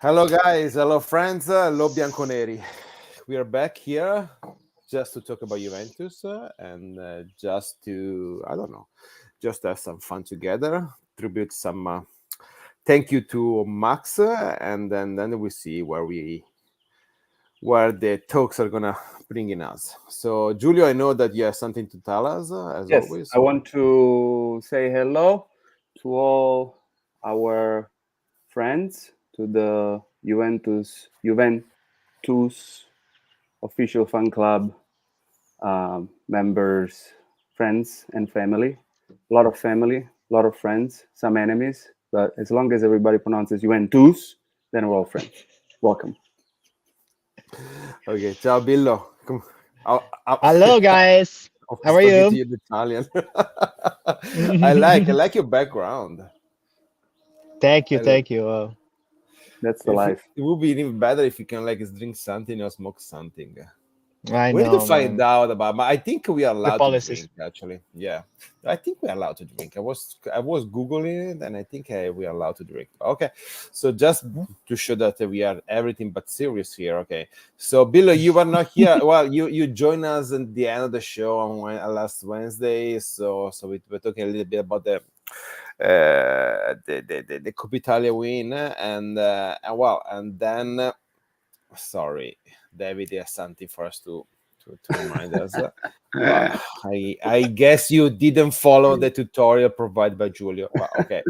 Hello, guys. Hello, friends. Hello, Bianconeri. We are back here just to talk about Juventus and just to, I don't know, just have some fun together. Tribute some thank you to Max, and then we see where the talks are gonna bring in us. So, Giulio, I know that you have something to tell us as Yes, always. I So, want to say hello to all our friends, to the Juventus official fan club members, friends, and family. A lot of family, a lot of friends, some enemies, but as long as everybody pronounces Juventus, then we're all friends. Welcome. okay, ciao, Billo. Come, I'll Hello, guys. I was How are talking to you? you in Italian. I like your background. Thank you, I, thank you. That's the if life. it would be even better if you can like drink something or smoke something. I We need to know, find man. out about. I think we are The allowed to policies. drink. Actually, yeah, I think we're allowed to drink. I was googling it, and I think we are allowed to drink. Okay, so just Mhm. to show that we are everything but serious here. Okay, so Billo, you were not here. Well, you joined us at the end of the show on last Wednesday. So we were talking a little bit about the Coppa Italia win, and well, and then sorry, David has something for us to remind us. Well, I guess you didn't follow the tutorial provided by Giulio. Well, okay.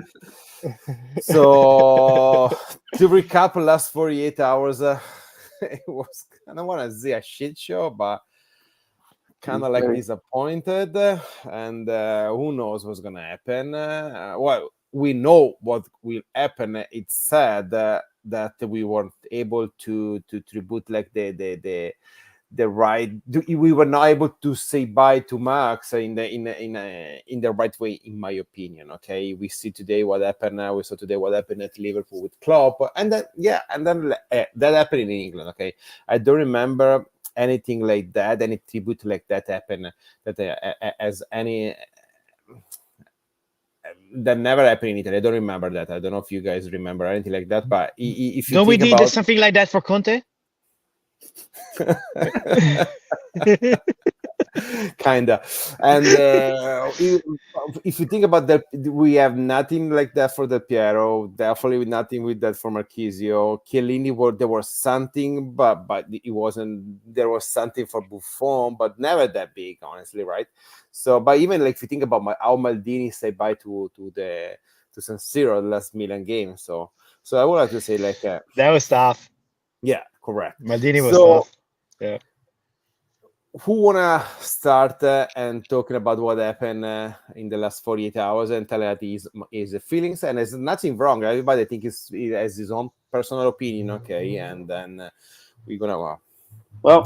So to recap, last 48 hours, it was, I don't want to say a shit show, but kind of like Very disappointed, and who knows what's gonna happen. Well, we know what will happen. It's sad that we weren't able to tribute like the right. We were not able to say bye to Max in the right way, in my opinion. Okay, we see today what happened. We saw today what happened at Liverpool with Klopp, and then yeah, and then that happened in England. Okay, I don't remember anything like that, any tribute like that happen that as any that never happened in Italy. I don't remember that. I don't know if you guys remember anything like that, but if you Don't we think did about something like that for Conte? kinda, and if you think about that, we have nothing like that for Del Piero, definitely nothing with that for Marchisio. Chiellini, there was something, but it wasn't. There was something for Buffon, but never that big, honestly, right? So, but even like if you think about how Maldini said bye to San Siro, the last Milan game. So I would like to say like That was tough. yeah, correct. Maldini was So tough. Yeah. who wanna start and talking about what happened in the last 48 hours and tell us his feelings? And there's nothing wrong. Everybody think he has his own personal opinion, okay? And then we're gonna well.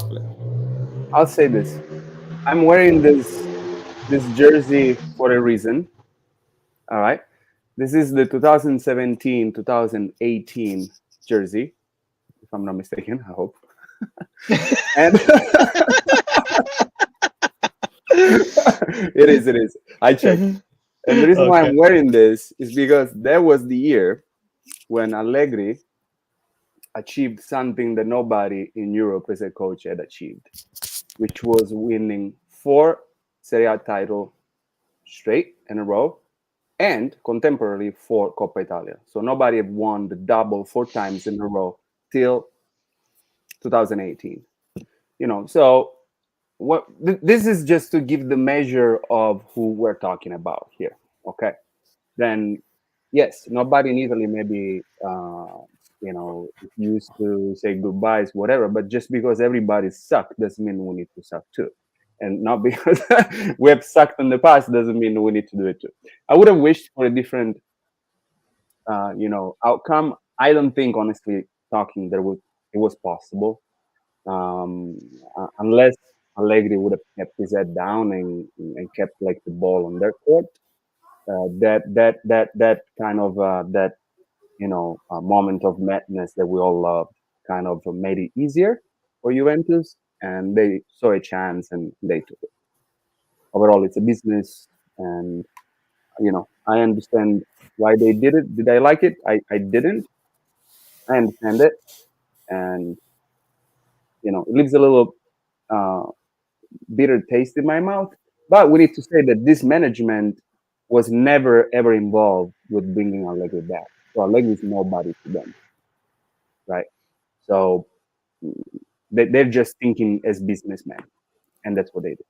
I'll say this. I'm wearing this jersey for a reason. All right. This is the 2017-2018 jersey, if I'm not mistaken. I hope. And it is. It is. I checked. And the reason why Okay. I'm wearing this is because that was the year when Allegri achieved something that nobody in Europe as a coach had achieved, which was winning 4 Serie A title straight in a row and contemporarily for Coppa Italia. So nobody had won the double 4 times in a row till 2018. So this is just to give the measure of who we're talking about here. Okay, then yes, nobody in Italy maybe used to say goodbyes, whatever. But just because everybody sucked doesn't mean we need to suck too, and not because we have sucked in the past doesn't mean we need to do it too. I would have wished for a different, outcome. I don't think, honestly, talking there was it was possible, unless Allegri would have kept his head down and kept like the ball on their court. That kind of moment of madness that we all loved kind of made it easier for Juventus, and they saw a chance and they took it. Overall, it's a business, and I understand why they did it. Did I like it? I didn't. I understand it, and it leaves a little uh, bitter taste in my mouth. But we need to say that this management was never ever involved with bringing Allegri back. So Allegri is nobody to them, right? So they're just thinking as businessmen, and that's what they do.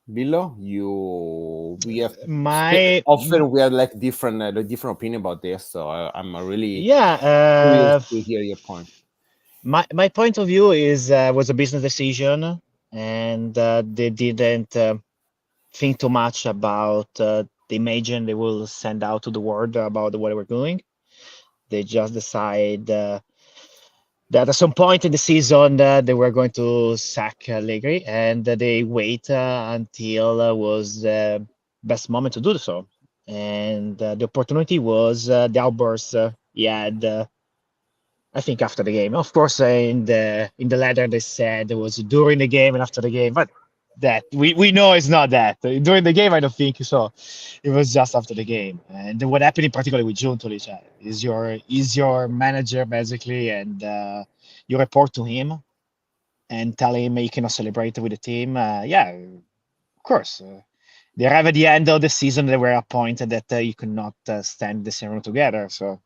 Billo, we have My often we have like different opinion about this, so I'm really yeah, curious to hear your point. my point of view is was a business decision, and they didn't think too much about the image they will send out to the world about what they were doing. They just decide that at some point in the season they were going to sack Allegri, and they wait until was the best moment to do so. And the opportunity was the outburst he had. I think after the game, of course, in the letter they said it was during the game and after the game, but that we know it's not that during the game. I don't think so. It was just after the game. And then what happened in particular with Giuntoli is your manager basically, and you report to him and tell him you cannot celebrate with the team. Yeah, of course. They arrive at the end of the season. They were appointed that you could not stand the same room together. So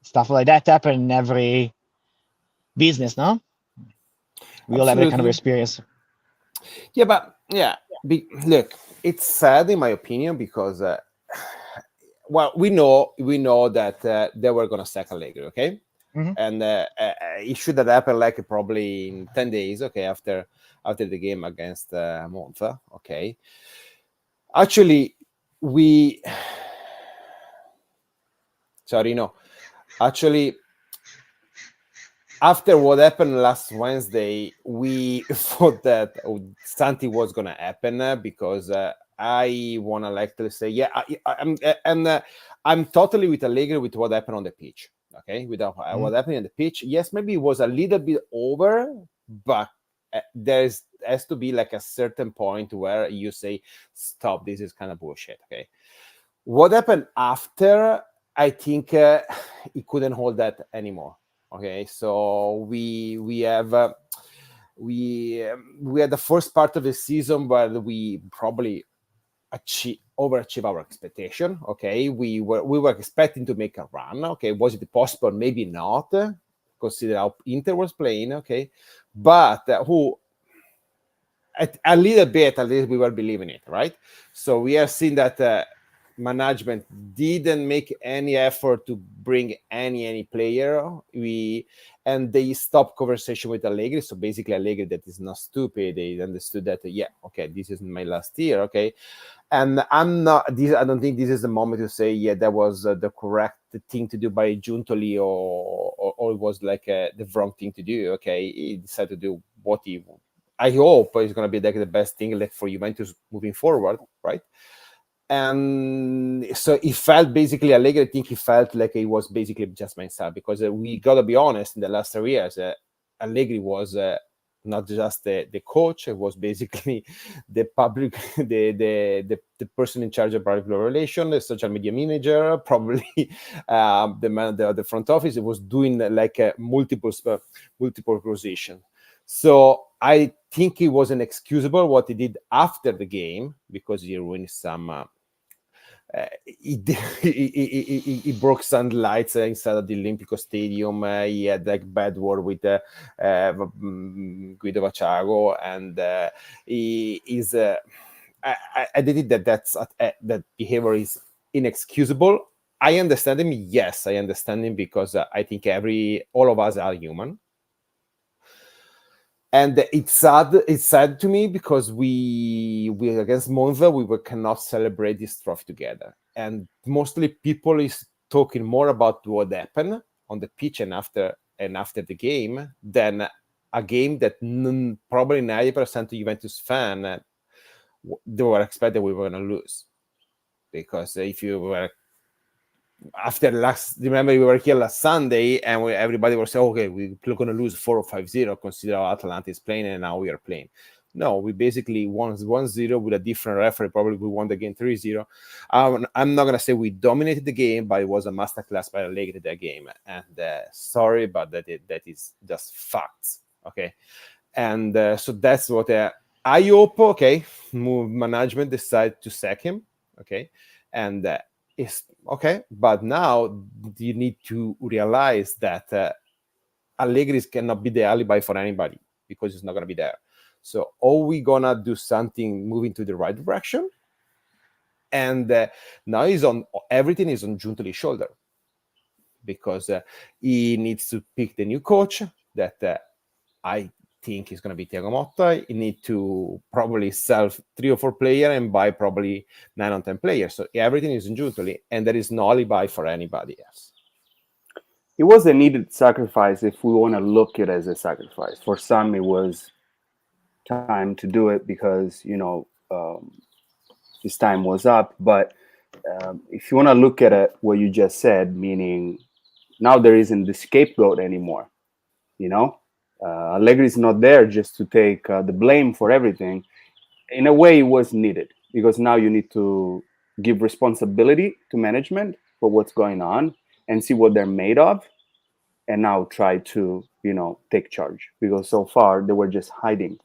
stuff like that happen in every business, no? We all have that kind of Absolutely. experience. Yeah, but yeah, look, it's sad in my opinion because well, we know that they were gonna sack Allegri, okay, Mhm. and it should have happened like probably in 10 days, okay, after the game against Monza, okay. Actually, we sorry, no, actually, after what happened last Wednesday, we thought that something was gonna happen because I wanna like to say, yeah, I'm totally with Allegri with what happened on the pitch. Okay, with what happened on the pitch, yes, maybe it was a little bit over, but there's has to be like a certain point where you say, stop, this is kind of bullshit. Okay, what happened after? I think he couldn't hold that anymore. Okay, so we have we had the first part of the season where we probably overachieve our expectation. Okay, we were expecting to make a run. Okay, was it possible? Maybe not. Consider how Inter was playing. Okay, but who a little bit at least we were believing it, right? So we have seen that management didn't make any effort to bring any player. And they stopped conversation with Allegri. So basically Allegri, that is not stupid, they understood that yeah, okay, this is my last year, okay. And I don't think this is the moment to say yeah, that was the correct thing to do by Giuntoli, or it was like the wrong thing to do. Okay, he decided to do what he, I hope it's going to be like the best thing like for Juventus moving forward, right? And so he felt basically Allegri. I think he felt like he was basically just myself, because we got to be honest, in the last 3 years, Allegri was not just the coach; it was basically the public, the person in charge of public relations, the social media manager, probably the man, the front office. It was doing like multiple positions. So I think it was inexcusable what he did after the game, because he ruined some. He broke some lights inside of the Olimpico Stadium. He had like bad word with Guido Vaciago, and he is. I did that behavior is inexcusable. I understand him. Yes, I understand him, because I think all of us are human. And it's sad to me, because we against Monza we cannot celebrate this trophy together, and mostly people is talking more about what happened on the pitch and after the game than a game that probably 90% of Juventus fan they were expecting we were going to lose, because if you were after remember we were here last Sunday and everybody was saying, okay, we're going to lose 4 or 5-0, consider how Atalanta is playing and now we are playing. No, we basically won 1-0 with a different referee. Probably we won the game 3-0. I'm not gonna say we dominated the game, but it was a masterclass by Allegri that game. And sorry, but that is just facts. Okay, and so that's what I hope. Okay, management decide to sack him. Okay, and it's okay, but now you need to realize that Allegri cannot be the alibi for anybody because it's not gonna be there. So are we gonna do something moving to the right direction? And now everything is on Giuntoli's shoulder, because he needs to pick the new coach that I think is going to be Thiago Motta. He needs to probably sell 3 or 4 players and buy probably 9 or 10 players. So everything is in Giuntoli, and there is no alibi for anybody else. It was a needed sacrifice if we want to look at it as a sacrifice. For some, it was time to do it because, his time was up. But if you want to look at it, what you just said, meaning now there isn't the scapegoat anymore, Allegri is not there just to take the blame for everything. In a way, it was needed because now you need to give responsibility to management for what's going on and see what they're made of, and now try to, take charge, because so far they were just hiding,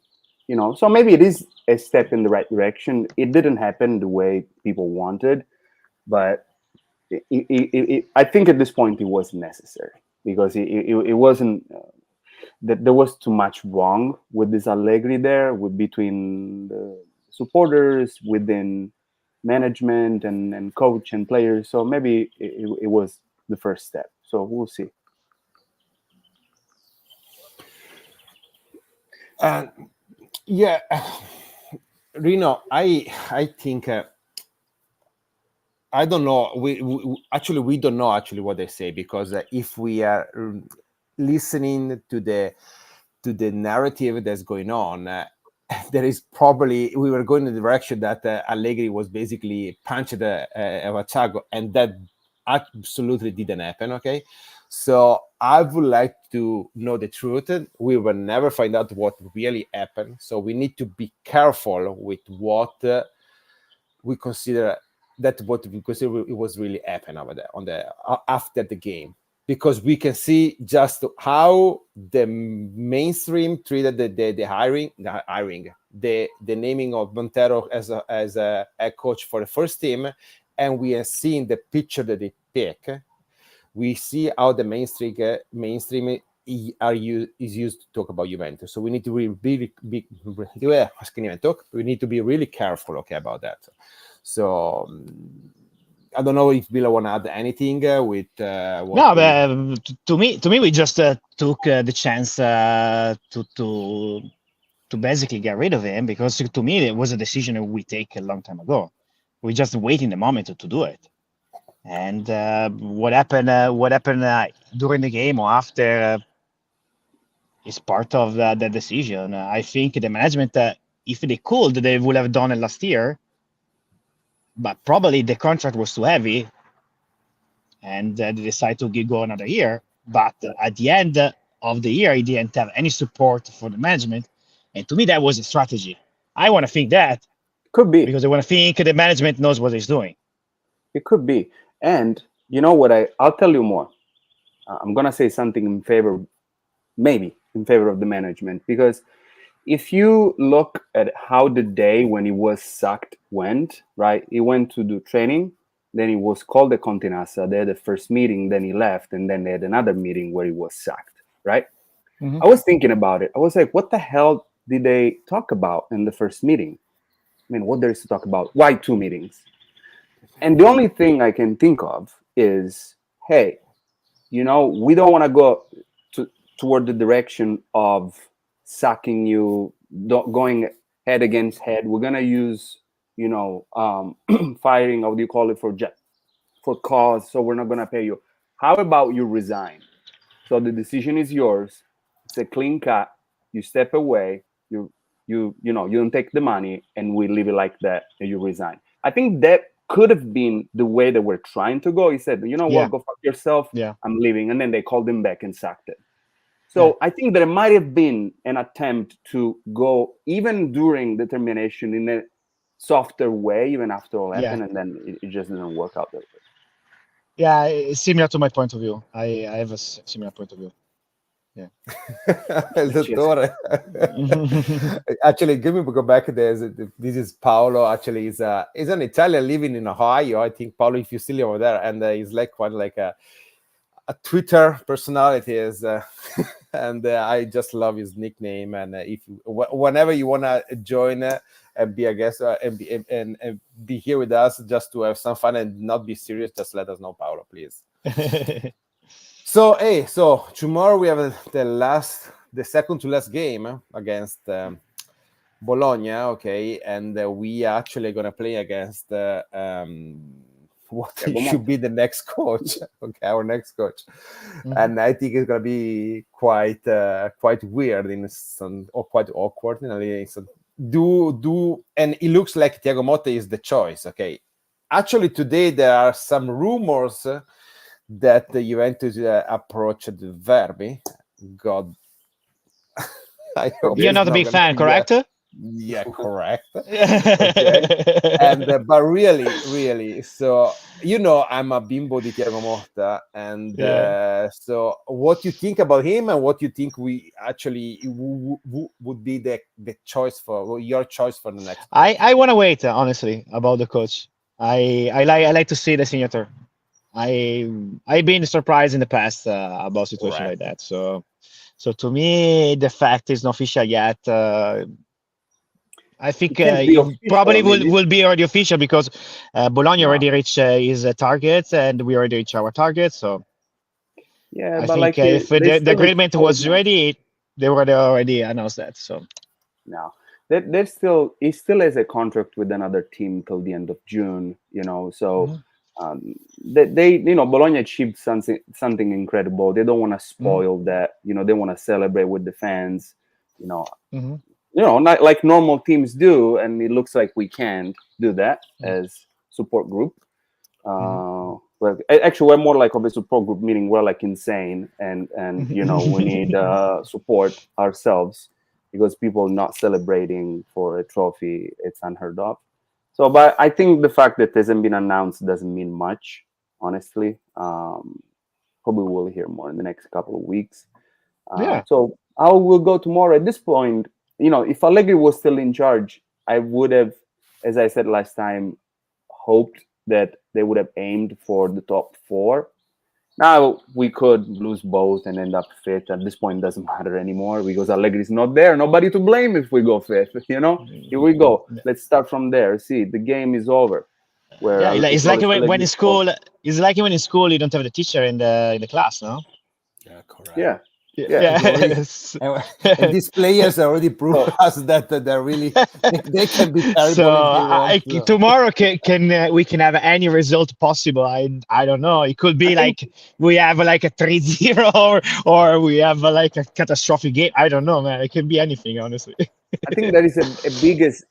So maybe it is a step in the right direction. It didn't happen the way people wanted, but I think at this point it was necessary, because it wasn't that there was too much wrong with this Allegri there, between the supporters, within management and coach and players. So maybe it was the first step. So we'll see. Yeah, Rino, I think I don't know. We don't know actually what they say, because if we are listening to the narrative that's going on, there is probably we were going in the direction that Allegri was basically punched Thiago, and that absolutely didn't happen. Okay, so I would like to know the truth. We will never find out what really happened, so we need to be careful with what we consider it was really happened over there on the after the game, because we can see just how the mainstream treated the hiring, the naming of Montero as a coach for the first team, and we are seeing the picture that they pick. We see how the mainstream is used to talk about Juventus. So we need to we need to be really careful, okay, about that. So I don't know if Villa want to add anything with. No, but to me, we just took the chance to basically get rid of him, because to me it was a decision that we take a long time ago. We just waiting the moment to do it. And what happened during the game or after is part of the decision. I think the management, if they could, they would have done it last year, but probably the contract was too heavy, and they decided to go another year. But at the end of the year, he didn't have any support for the management, and to me that was a strategy. I want to think that could be, because I want to think the management knows what he's doing. It could be. And you know what? I'll tell you more. I'm going to say something maybe in favor of the management, because if you look at how the day when he was sacked went, right? He went to do training, then he was called the Continassa. They had the first meeting, then he left, and then they had another meeting where he was sacked, right? Mm-hmm. I was thinking about it. I was like, what the hell did they talk about in the first meeting? I mean, what there is to talk about? Why 2 meetings? And the only thing I can think of is, hey, we don't want to go toward the direction of sacking you, going head against head. We're going to use, firing, how do you call it, for cause, so we're not going to pay you. How about you resign? So the decision is yours. It's a clean cut. You step away. You don't take the money, and we leave it like that, and you resign. I think that could have been the way that we're trying to go. He said, what, go fuck yourself. Yeah. I'm leaving. And then they called him back and sacked it. So I think there might have been an attempt to go even during the termination in a softer way, even after all happened, and then it just didn't work out that way. Yeah, it's similar to my point of view. I have a similar point of view. Yeah. El Dottore. Actually, give me go back. This is Paolo. Actually, he's an Italian living in Ohio. I think Paolo, if you still over there, and he's like one like a Twitter personality is, and I just love his nickname. And if whenever you wanna join and be a guest and be here with us, just to have some fun and not be serious, just let us know, Paolo, please. So tomorrow we have the second to last game against Bologna, okay, and we actually gonna play against what should be the next coach, okay, our next coach, and I think it's gonna be quite weird in some, or quite awkward in some. And it looks like Thiago Motta is the choice, okay. Actually, today there are some rumors that the Juventus approached Verbi. God, I hope you're not a big fan, correct? Yeah, correct. Okay. And but really, so I'm a bimbo di Thiago Motta, and so what you think about him, and what you think we actually would be the choice for your choice for the next? I want to wait, honestly, about the coach. I like to see the signature. I've been surprised in the past about situation like that. So to me, the fact is not official yet. I think it probably will be already official because Bologna already reached his targets, and we already reached our targets. So yeah, I but think like if the agreement was ready, they would already announced that. So no, he still has a contract with another team till the end of June. So. They Bologna achieved something incredible. They don't want to spoil that. They want to celebrate with the fans. Not like normal teams do, and it looks like we can't do that as support group. Well, actually, we're more like of a support group, meaning we're like insane, and we need support ourselves, because people not celebrating for a trophy, it's unheard of. So, but I think the fact that it hasn't been announced doesn't mean much, honestly. Probably we'll hear more in the next couple of weeks. So I will go tomorrow. At this point, if Allegri was still in charge, I would have, as I said last time, hoped that they would have aimed for the top 4. Now we could lose both and end up 5th. At this point, it doesn't matter anymore because Allegri is not there. Nobody to blame if we go 5th. Here we go. Let's start from there. See, the game is over. It's like when in school. It's like when in school you don't have the teacher in the class, no? Yeah, correct. Yeah. And these players already prove us that they're really they can be terrible. So tomorrow we can have any result possible. I don't know. It could be like we have like a 3-0 or we have like a catastrophic game. I don't know, man. It can be anything, honestly. I think that is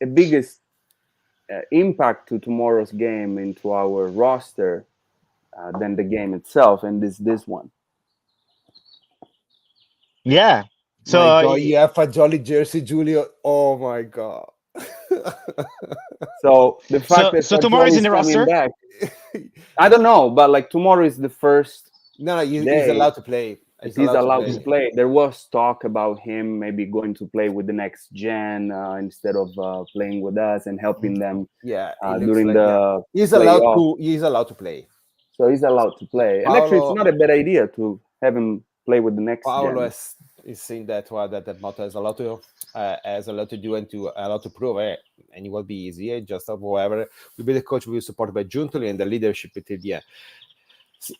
a biggest impact to tomorrow's game into our roster than the game itself, and this one. Yeah. So my God, you have a jolly jersey, Giulio. Oh my God. So the fact that tomorrow is in the roster. Back, I don't know, but like tomorrow is the first. No, he's allowed to play. He's allowed to play. There was talk about him maybe going to play with the next gen instead of playing with us and helping them. Yeah, during the he's allowed to. He's allowed to play. So he's allowed to play, and actually, it's not a bad idea to have him play with the next. Paolo is saying that that Motta has a lot to do and a lot to prove, and it will be easy. Just whoever will be the coach will be supported by Giuntoli and the leadership until the end.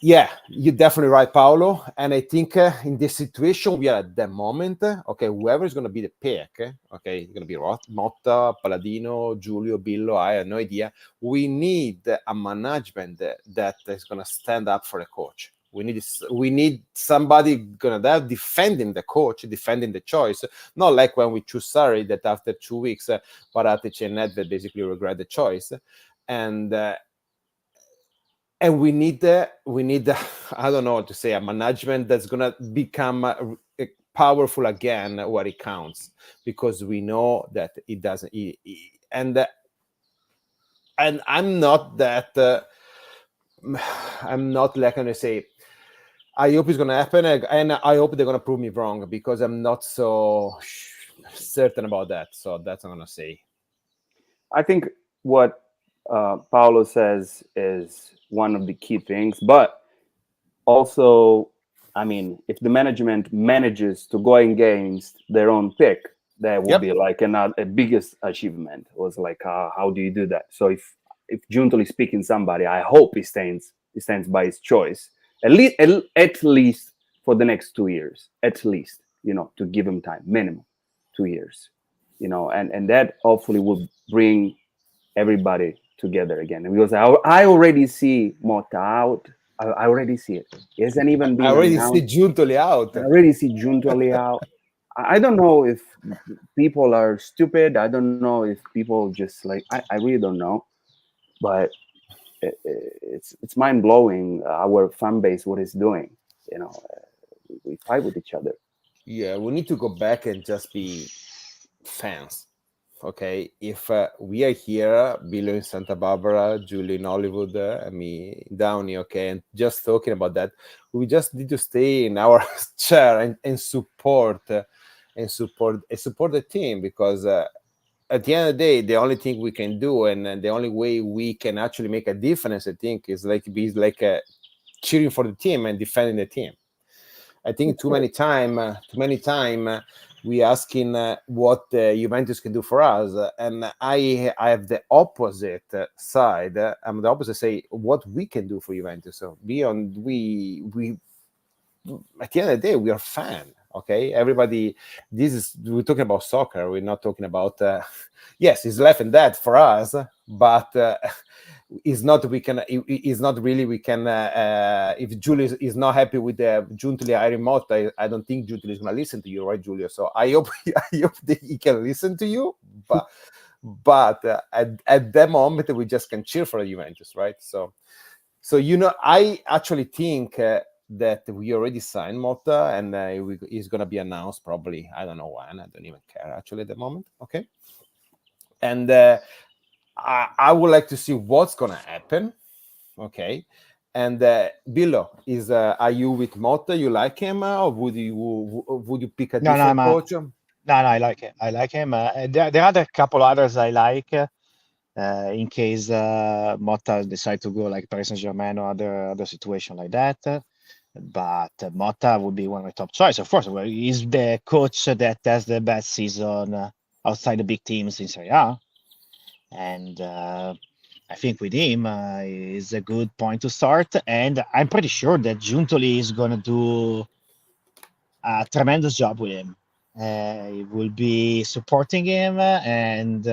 Yeah, you're definitely right, Paolo. And I think in this situation we are at the moment, okay, whoever is going to be the pick, okay, it's going to be Motta, Palladino, Giulio, Billo, I have no idea. We need a management that is going to stand up for the coach. We need somebody gonna defending the coach, defending the choice. Not like when we choose Sarri, that after 2 weeks, Paratici and Nedved basically regret the choice, and we need I don't know what to say, a management that's gonna become powerful again where it counts, because we know that it doesn't. And I'm not that. I'm not like going to say. I hope it's going to happen, and I hope they're going to prove me wrong, because I'm not so certain about that. So that's what I'm going to say. I think what Paolo says is one of the key things, but also, I mean, if the management manages to go against their own pick, that would be like a biggest achievement. It was like, how do you do that? So if Giuntoli is picking somebody, I hope he stands by his choice, at least for the next 2 years, at least, to give him time, minimum 2 years, and that hopefully will bring everybody together again. And because I already see Motta out. I already see it. It hasn't even been announced. See Giuntoli out. I already see Giuntoli out. I don't know if people are stupid. I don't know if people just like. I really don't know. But it's mind blowing. Our fan base, what it's doing. We fight with each other. Yeah, we need to go back and just be fans. Okay, if we are here, Billo in Santa Barbara, Giulio in Hollywood, me Downey, okay, and just talking about that, we just need to stay in our chair and support the team, because at the end of the day, the only thing we can do, and the only way we can actually make a difference, I think, is cheering for the team and defending the team. I think too many time we asking what Juventus can do for us, and I have the opposite side. I'm the opposite. Say what we can do for Juventus. So we at the end of the day, we are fan. Okay, everybody. We're talking about soccer. We're not talking about. Yes, it's life and death for us, but. Is not we can. Is not really we can. If Giulio is not happy with the Giuntoli hiring Motta, I don't think Giuntoli is going to listen to you, right, Giulio? So I hope that he can listen to you, but at that moment we just can cheer for Juventus, right? So I actually think that we already signed Motta, and he's going to be announced probably. I don't know when. I don't even care actually at the moment. Okay, and. I would like to see what's gonna happen, okay? And Billo, are you with Motta? You like him, or would you pick a different coach? No, I like it. I like him. There are a couple others I like. In case Motta decide to go like Paris Saint-Germain or other situation like that. But Motta would be one of my top choice. Of course, he's the coach that has the best season outside the big teams in Serie A. And I think with him is a good point to start. And I'm pretty sure that Giuntoli is going to do a tremendous job with him. He will be supporting him, and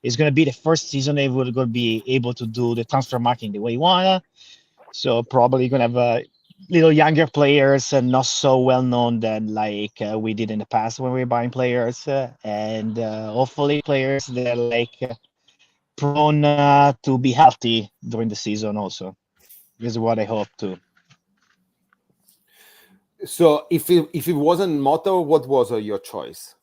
it's going to be the first season they will going to be able to do the transfer marketing the way he want. So probably going to have little younger players and not so well known than like we did in the past when we were buying players, and hopefully players that like prone to be healthy during the season also. This is what I hope too. So if it wasn't Motta, what was your choice?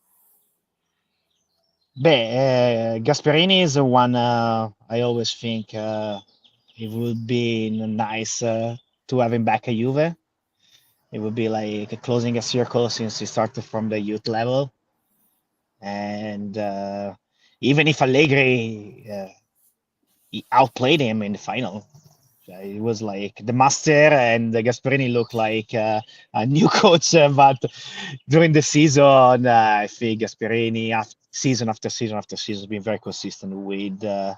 Gasperini is the one I always think it would be nice to have him back at Juve. It would be like closing a circle since he started from the youth level. And even if Allegri he outplayed him in the final, it was like the master, and Gasperini looked like a new coach. But during the season, I think Gasperini, season after season after season, has been very consistent with the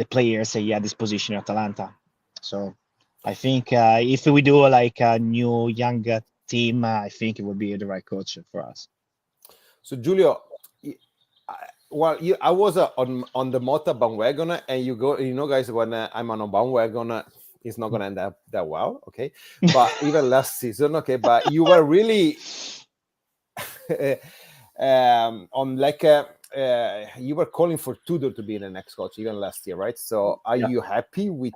players he had this position at Atalanta. So I think if we do like a new young team, I think it would be the right coach for us. So Giulio, I was on the Motta bandwagon, and guys, when I'm on a bandwagon, it's not going to end up that well, okay? But even last season, okay, but you were really on like you were calling for Tudor to be the next coach even last year, right? So are you happy with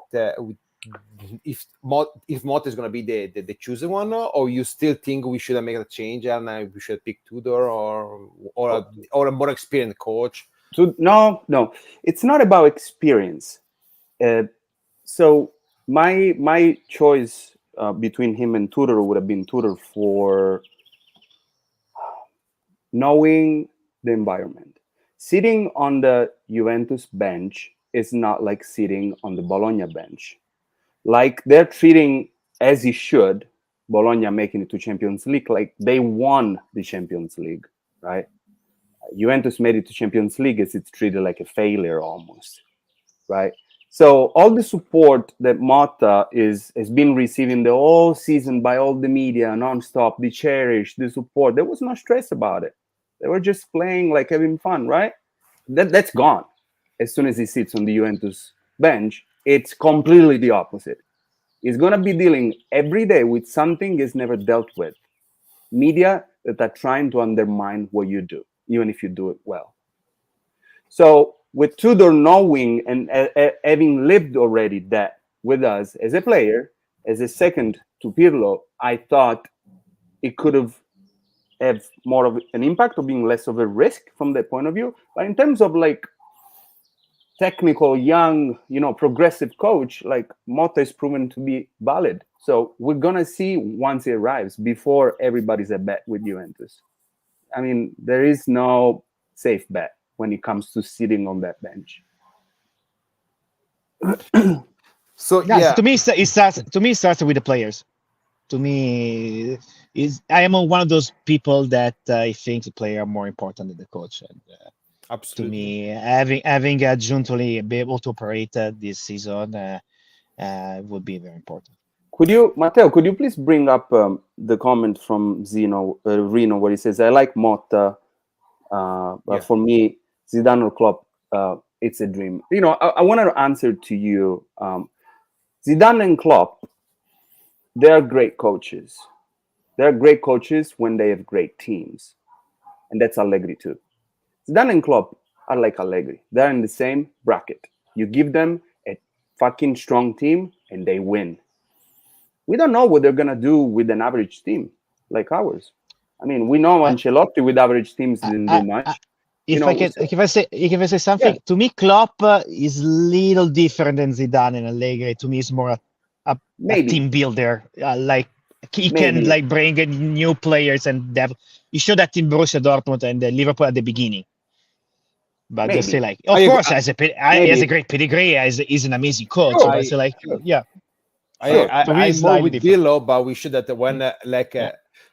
if Motta is going to be the chosen one, or you still think we should make a change and we should pick Tudor or a more experienced coach? No, it's not about experience. So my choice between him and Tudor would have been Tudor for knowing the environment. Sitting on the Juventus bench is not like sitting on the Bologna bench. Like they're treating, as he should, Bologna making it to Champions League like they won the Champions League, right? Juventus made it to Champions League as it's treated like a failure almost, right? So all the support that Motta has been receiving the whole season by all the media, nonstop, the cherish, the support, there was no stress about it. They were just playing, like having fun, right? That's gone. As soon as he sits on the Juventus bench, it's completely the opposite. He's going to be dealing every day with something he's never dealt with. Media that are trying to undermine what you do, even if you do it well. So with Tudor knowing and having lived already that with us as a player, as a second to Pirlo, I thought it could have more of an impact or being less of a risk from that point of view. But in terms of like technical, young, progressive coach, like Motta is proven to be valid. So we're going to see once he arrives before everybody's a bet with Juventus. I mean, there is no safe bet when it comes to sitting on that bench. So to me, it starts with the players. To me, I am one of those people that I think the player are more important than the coach. And absolutely, to me, having Giuntoli be able to operate this season would be very important. Matteo, could you please bring up the comment from Reno where he says, "I like Motta, but for me, Zidane or Klopp, it's a dream." I wanted to answer to you. Zidane and Klopp, they are great coaches. They're great coaches when they have great teams. And that's Allegri too. Zidane and Klopp are like Allegri. They're in the same bracket. You give them a fucking strong team and they win. We don't know what they're going to do with an average team like ours. I mean, we know Ancelotti with average teams didn't do much. If I say something, to me, Klopp is a little different than Zidane and Allegri. To me, it's more a team builder. Like he can like bring in new players and he showed that in Borussia Dortmund and Liverpool at the beginning. But they say like, of course, he has a great pedigree. He's an amazing coach. Sure, but I say like, yeah. I'm more with Pirlo, but we should that when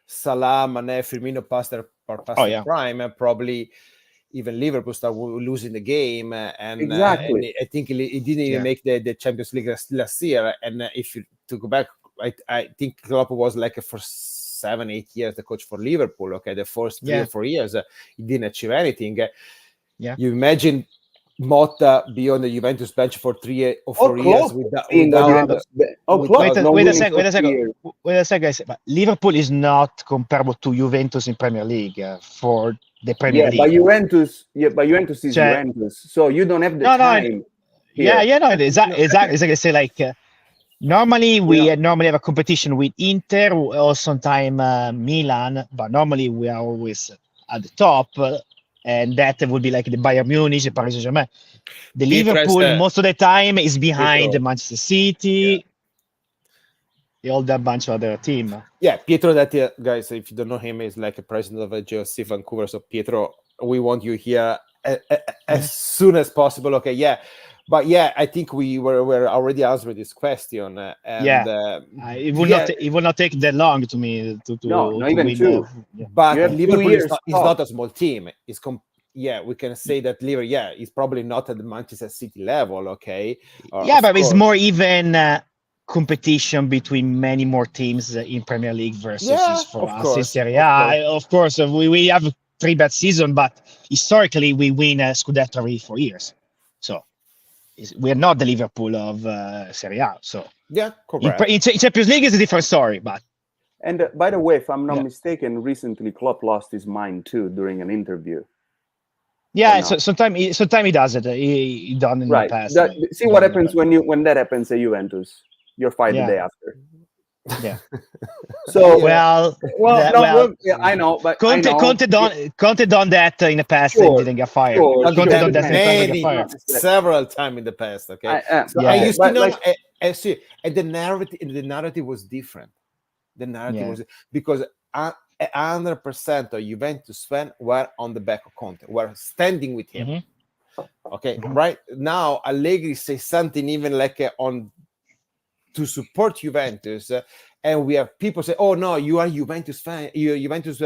Salah, Mane, Firmino passed their prime, probably even Liverpool start losing the game, and I think he didn't even make the Champions League last year. And if you to go back, I think Klopp was like for 7-8 years the coach for Liverpool. Okay, the first 3 or 4 years he didn't achieve anything. You imagine Motta be on the Juventus bench for 3 or 4 years without wait a second, guys. But Liverpool is not comparable to Juventus in Premier League for the Premier League. But Juventus is Juventus, so you don't have the time. Exactly. Say like normally we normally have a competition with Inter or sometimes Milan, but normally we are always at the top. And that would be like the Bayern Munich, the Paris Saint-Germain. The Liverpool, most of the time, is behind the Manchester City, all that bunch of other team. Yeah, Pietro, that guys, if you don't know him, is like a president of a GOC Vancouver. So Pietro, we want you here as soon as possible. Okay, yeah. But I think we were already answering this question. It will not take that long to me to not even 2. But Liverpool is not a small team. We can say that Liverpool, is probably not at the Manchester City level. Okay. But it's more even competition between many more teams in Premier League versus for us in Serie A. Of course, we have 3 bad seasons, but historically we win a Scudetto every 4 years. So. We are not the Liverpool of Serie A, so correct. In Champions League is a different story, but. And by the way, if I'm not mistaken, recently Klopp lost his mind too during an interview. Yeah, so sometimes he does it. He done in the past. See what happens when that happens at Juventus. you're fired Yeah. the day after. Yeah. So Well, I know, but Conte, I know. Conte done that in the past and Sure, didn't get fired. sure, Conte sure. done that and didn't get Many, fired. several times in the past. Okay, so Yeah. and you see, but no, like, see, and the narrative was different. The narrative Yeah. was because 100% of Juventus fans were on the back of Conte, were standing with him. Mhm. Okay, Mhm. right now Allegri says something even like on to support Juventus, and we have people say, "Oh no, you are Juventus fan, you're Juventus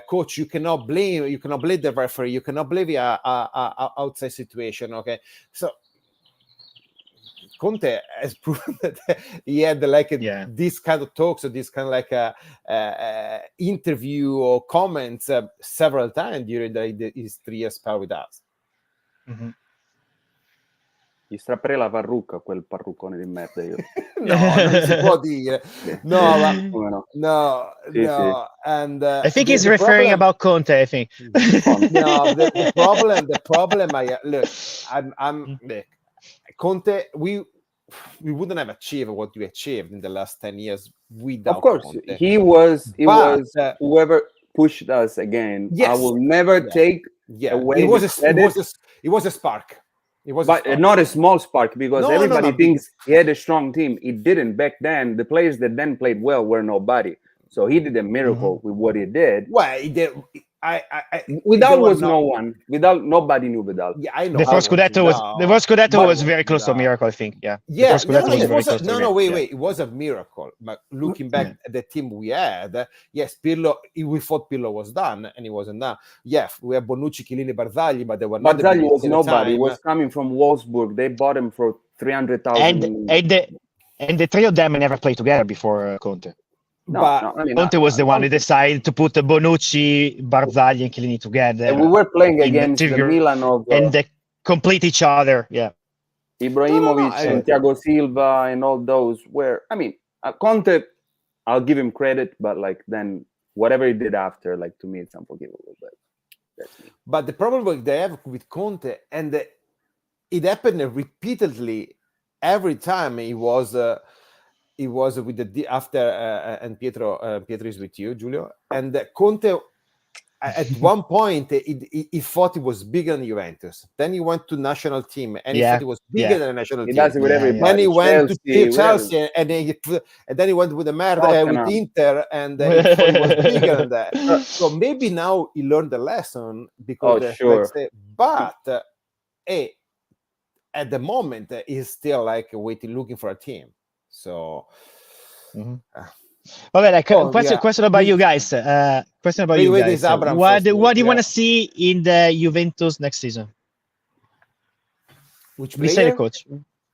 coach. You cannot blame the referee. You cannot blame the outside situation." Okay, so Conte has proven that he had like this kind of talks or this kind of like interview or comments several times during his 3 years spell with us. Mhm. gli strapperei la parrucca, quel parruccone di merda io. No, non si può dire. No, no. Sì, sì. And I think he's referring about Conte. I think. No, the problem. Look, look, Conte. We wouldn't have achieved what we achieved in the last 10 years without. Of course, Conte. he was whoever pushed us again. Yes, I will never take away. It was a spark. It was, but not a small spark, because everybody thinks he had a strong team. It didn't back then. The players that then played well were nobody. So he did a miracle with what he did. Well, he did. Vidal was no one. Vidal, nobody knew Vidal. Yeah, I know. The first Scudetto was very close to a miracle, I think. Yeah. Yeah. Was Wait. It was a miracle. But looking back at the team we had, yes, Pirlo. We thought Pirlo was done, and he wasn't done. Yeah, we have Bonucci, Chiellini, Barzagli, but they were not. Barzagli was nobody. He was coming from Wolfsburg. They bought him for 300,000. And the three of them never played together before Conte. Conte was the one who decided to put Bonucci, Barzagli, and Chiellini together. And we were playing against the Milan of... and they complete each other, yeah. Ibrahimovic and Thiago Silva and all those were... I mean, Conte, I'll give him credit, but like then whatever he did after, like to me, it's unforgivable. But that's me. But the problem they have with Conte, and it happened repeatedly every time he was with the after and Pietro is with you, Giulio, and Conte at one point he thought he was bigger than Juventus. Then he went to national team and he thought he was bigger than a national team. He does it with everybody. Then he went to Chelsea and then he went with the with Inter and he thought he was bigger than that. So maybe now he learned the lesson because but at the moment he's still like waiting, looking for a team. So, question about you guys. Question about you guys. What do you want to see in the Juventus next season? Which player? Coach.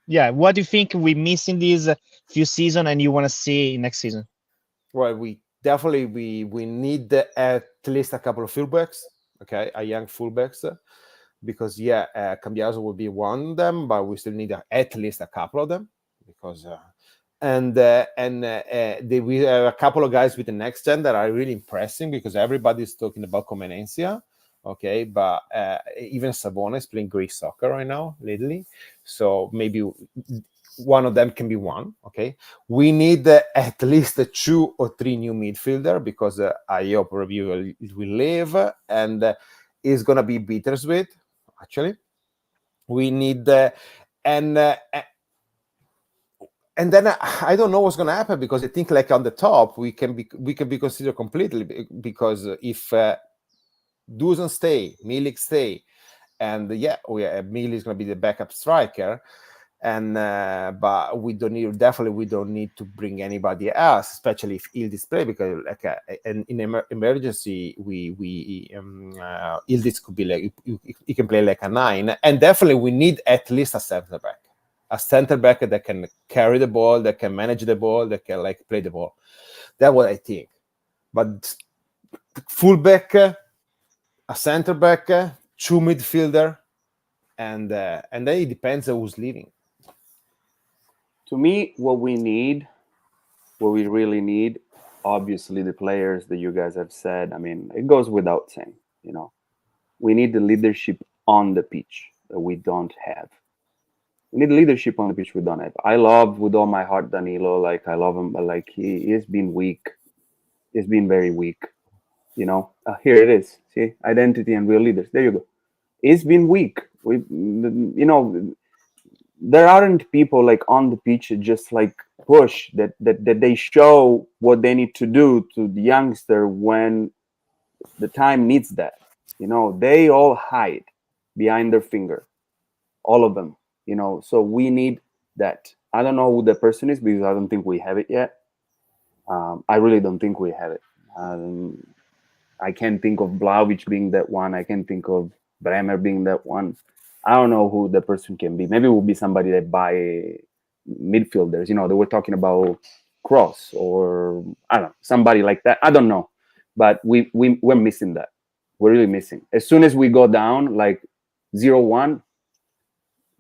Yeah, what do you think we miss in these few seasons, and you want to see next season? Well, we definitely we need at least a couple of fullbacks. Okay, a young fullbacks. Because Cambiaso will be one of them, but we still need at least a couple of them because. And we have a couple of guys with the next gen that are really impressing because everybody's talking about Comenencia, okay, but even Savona is playing great soccer right now lately, so maybe one of them can be one. Okay, we need at least 2 or 3 new midfielder because I hope Review will leave and it's gonna be bittersweet. Actually, we need and then I don't know what's going to happen because I think like on the top we can be considered completely because if Dusan stay, Milik stay, and Milik is going to be the backup striker, and but we don't need to bring anybody else, especially if Yildiz play because like in emergency Yildiz could be like he can play like a 9, and definitely we need at least a center back. A center back that can carry the ball, that can manage the ball, that can like play the ball. That's what I think. But fullback, a center back, 2 midfielder, and then it depends on who's leaving. To me, what we really need, obviously the players that you guys have said. I mean, it goes without saying. We need the leadership on the pitch that we don't have. We need leadership on the pitch. We don't have. I love with all my heart Danilo. Like, I love him, but like he has been weak. He's been very weak. You know, here it is. See, identity and real leaders. There you go. He's been weak. You know, there aren't people like on the pitch that just like push that they show what they need to do to the youngster when the time needs that. You know, they all hide behind their finger, all of them. You know, so we need that. I don't know who the person is because I don't think we have it yet. I really don't think we have it. I can't think of Vlahovic being that one. I can't think of Bremer being that one. I don't know who the person can be. Maybe it will be somebody that buy midfielders. You know, they were talking about Cross or I don't know, somebody like that. I don't know, but we're missing that. We're really missing. As soon as we go down like 0-1,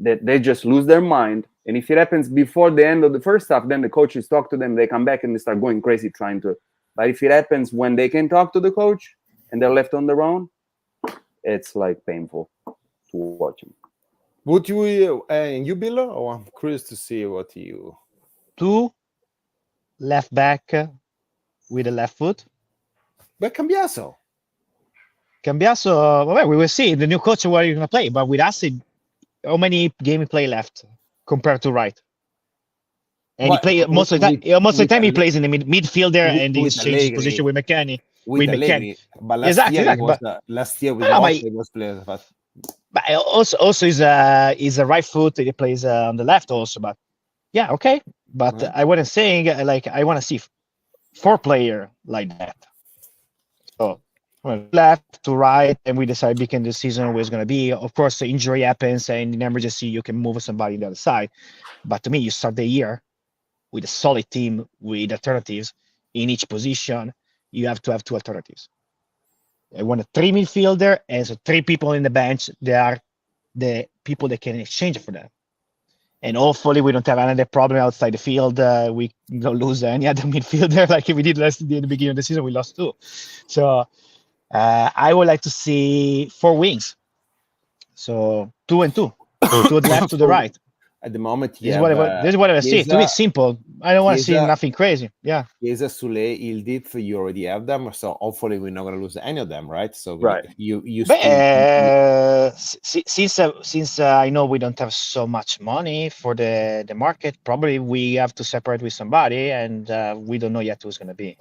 that they just lose their mind. And if it happens before the end of the first half, then the coaches talk to them. They come back and they start going crazy trying to. But if it happens when they can talk to the coach and they're left on their own, it's like painful to watch them. Would you, you Billo? Oh, I'm curious to see what you. 2 left back with a left foot. But Cambiaso. Cambiaso, well, we will see. The new coach where you're going to play. But with us, how many games he play left compared to right? And he play most of the time. Most of the time, he plays in the midfielder, and he's changed position with McKennie. With McKennie. But last year with he was playing. But also is a right foot. He plays on the left also. But yeah, okay. But I wasn't saying like I want to see 4 player like that. So left to right, and we decide weekend this season where it's going to be. Of course, the injury happens, and in emergency you can move somebody on the other side. But to me, you start the year with a solid team with alternatives in each position. You have to have 2 alternatives. I want a 3 midfielder and so 3 people in the bench. They are the people that can exchange for them. And hopefully we don't have another problem outside the field. We don't lose any other midfielder like we did in the beginning of the season. We lost 2. So I would like to see 4 wings. So 2 and 2. 2 the left to the right. At the moment, this is what I see. To me, it's simple. I don't want to see nothing crazy. Yeah. Chiesa, Sule, Ildiz, you already have them, so hopefully we're not going to lose any of them, right? So right. Since I know we don't have so much money for the market, probably we have to separate with somebody, and we don't know yet who's going to be.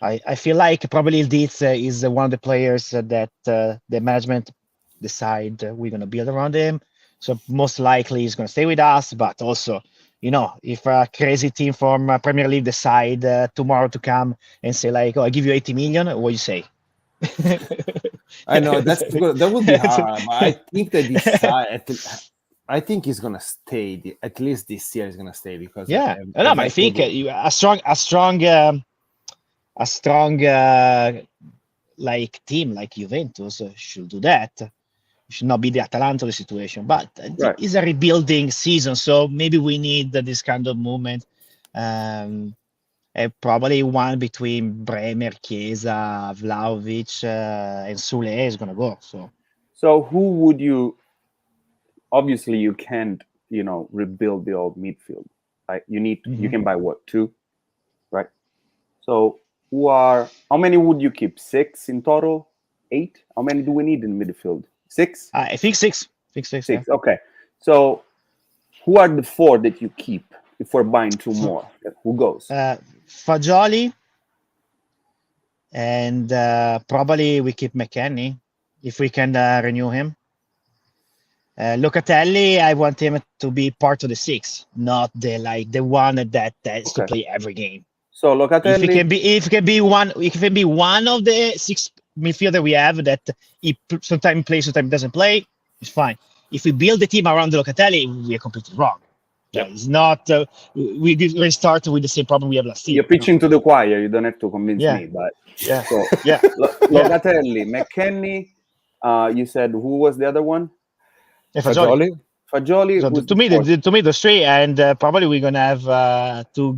I feel like probably Ildiz is one of the players that the management decide we're going to build around him. So most likely he's going to stay with us, but also, you know, if a crazy team from Premier League decide tomorrow to come and say like, "Oh, I give you 80 million," what do you say? I know that would be hard. But I think that I think he's going to stay. At least this year he's going to stay because I think a strong like team like Juventus should do that. Should not be the Atalanta situation, but it's a rebuilding season, so maybe we need this kind of movement. Probably one between Bremer, Chiesa, Vlahovic, and Sule is gonna go. So who would you? Obviously, you can't, rebuild the old midfield. Right? You need. You can buy what, 2, right? So how many would you keep? 6 in total? 8? How many do we need in midfield? 6? I think 6. 6. Yeah. Okay. So who are the 4 that you keep if we're buying 2 more? Who goes? Fagioli. And probably we keep McKennie if we can renew him. Locatelli, I want him to be part of the 6, not the one that has to play every game. So Locatelli, if he can be one of the 6 midfielder we have that he sometimes plays, sometimes doesn't play, it's fine. If we build the team around Locatelli, we are completely wrong. Yeah, it's not. We restart with the same problem we have last year. You're preaching to the choir. You don't have to convince me, but so Locatelli, McKennie. You said who was the other one? Fagioli. So to me, those 3, and probably we're gonna have to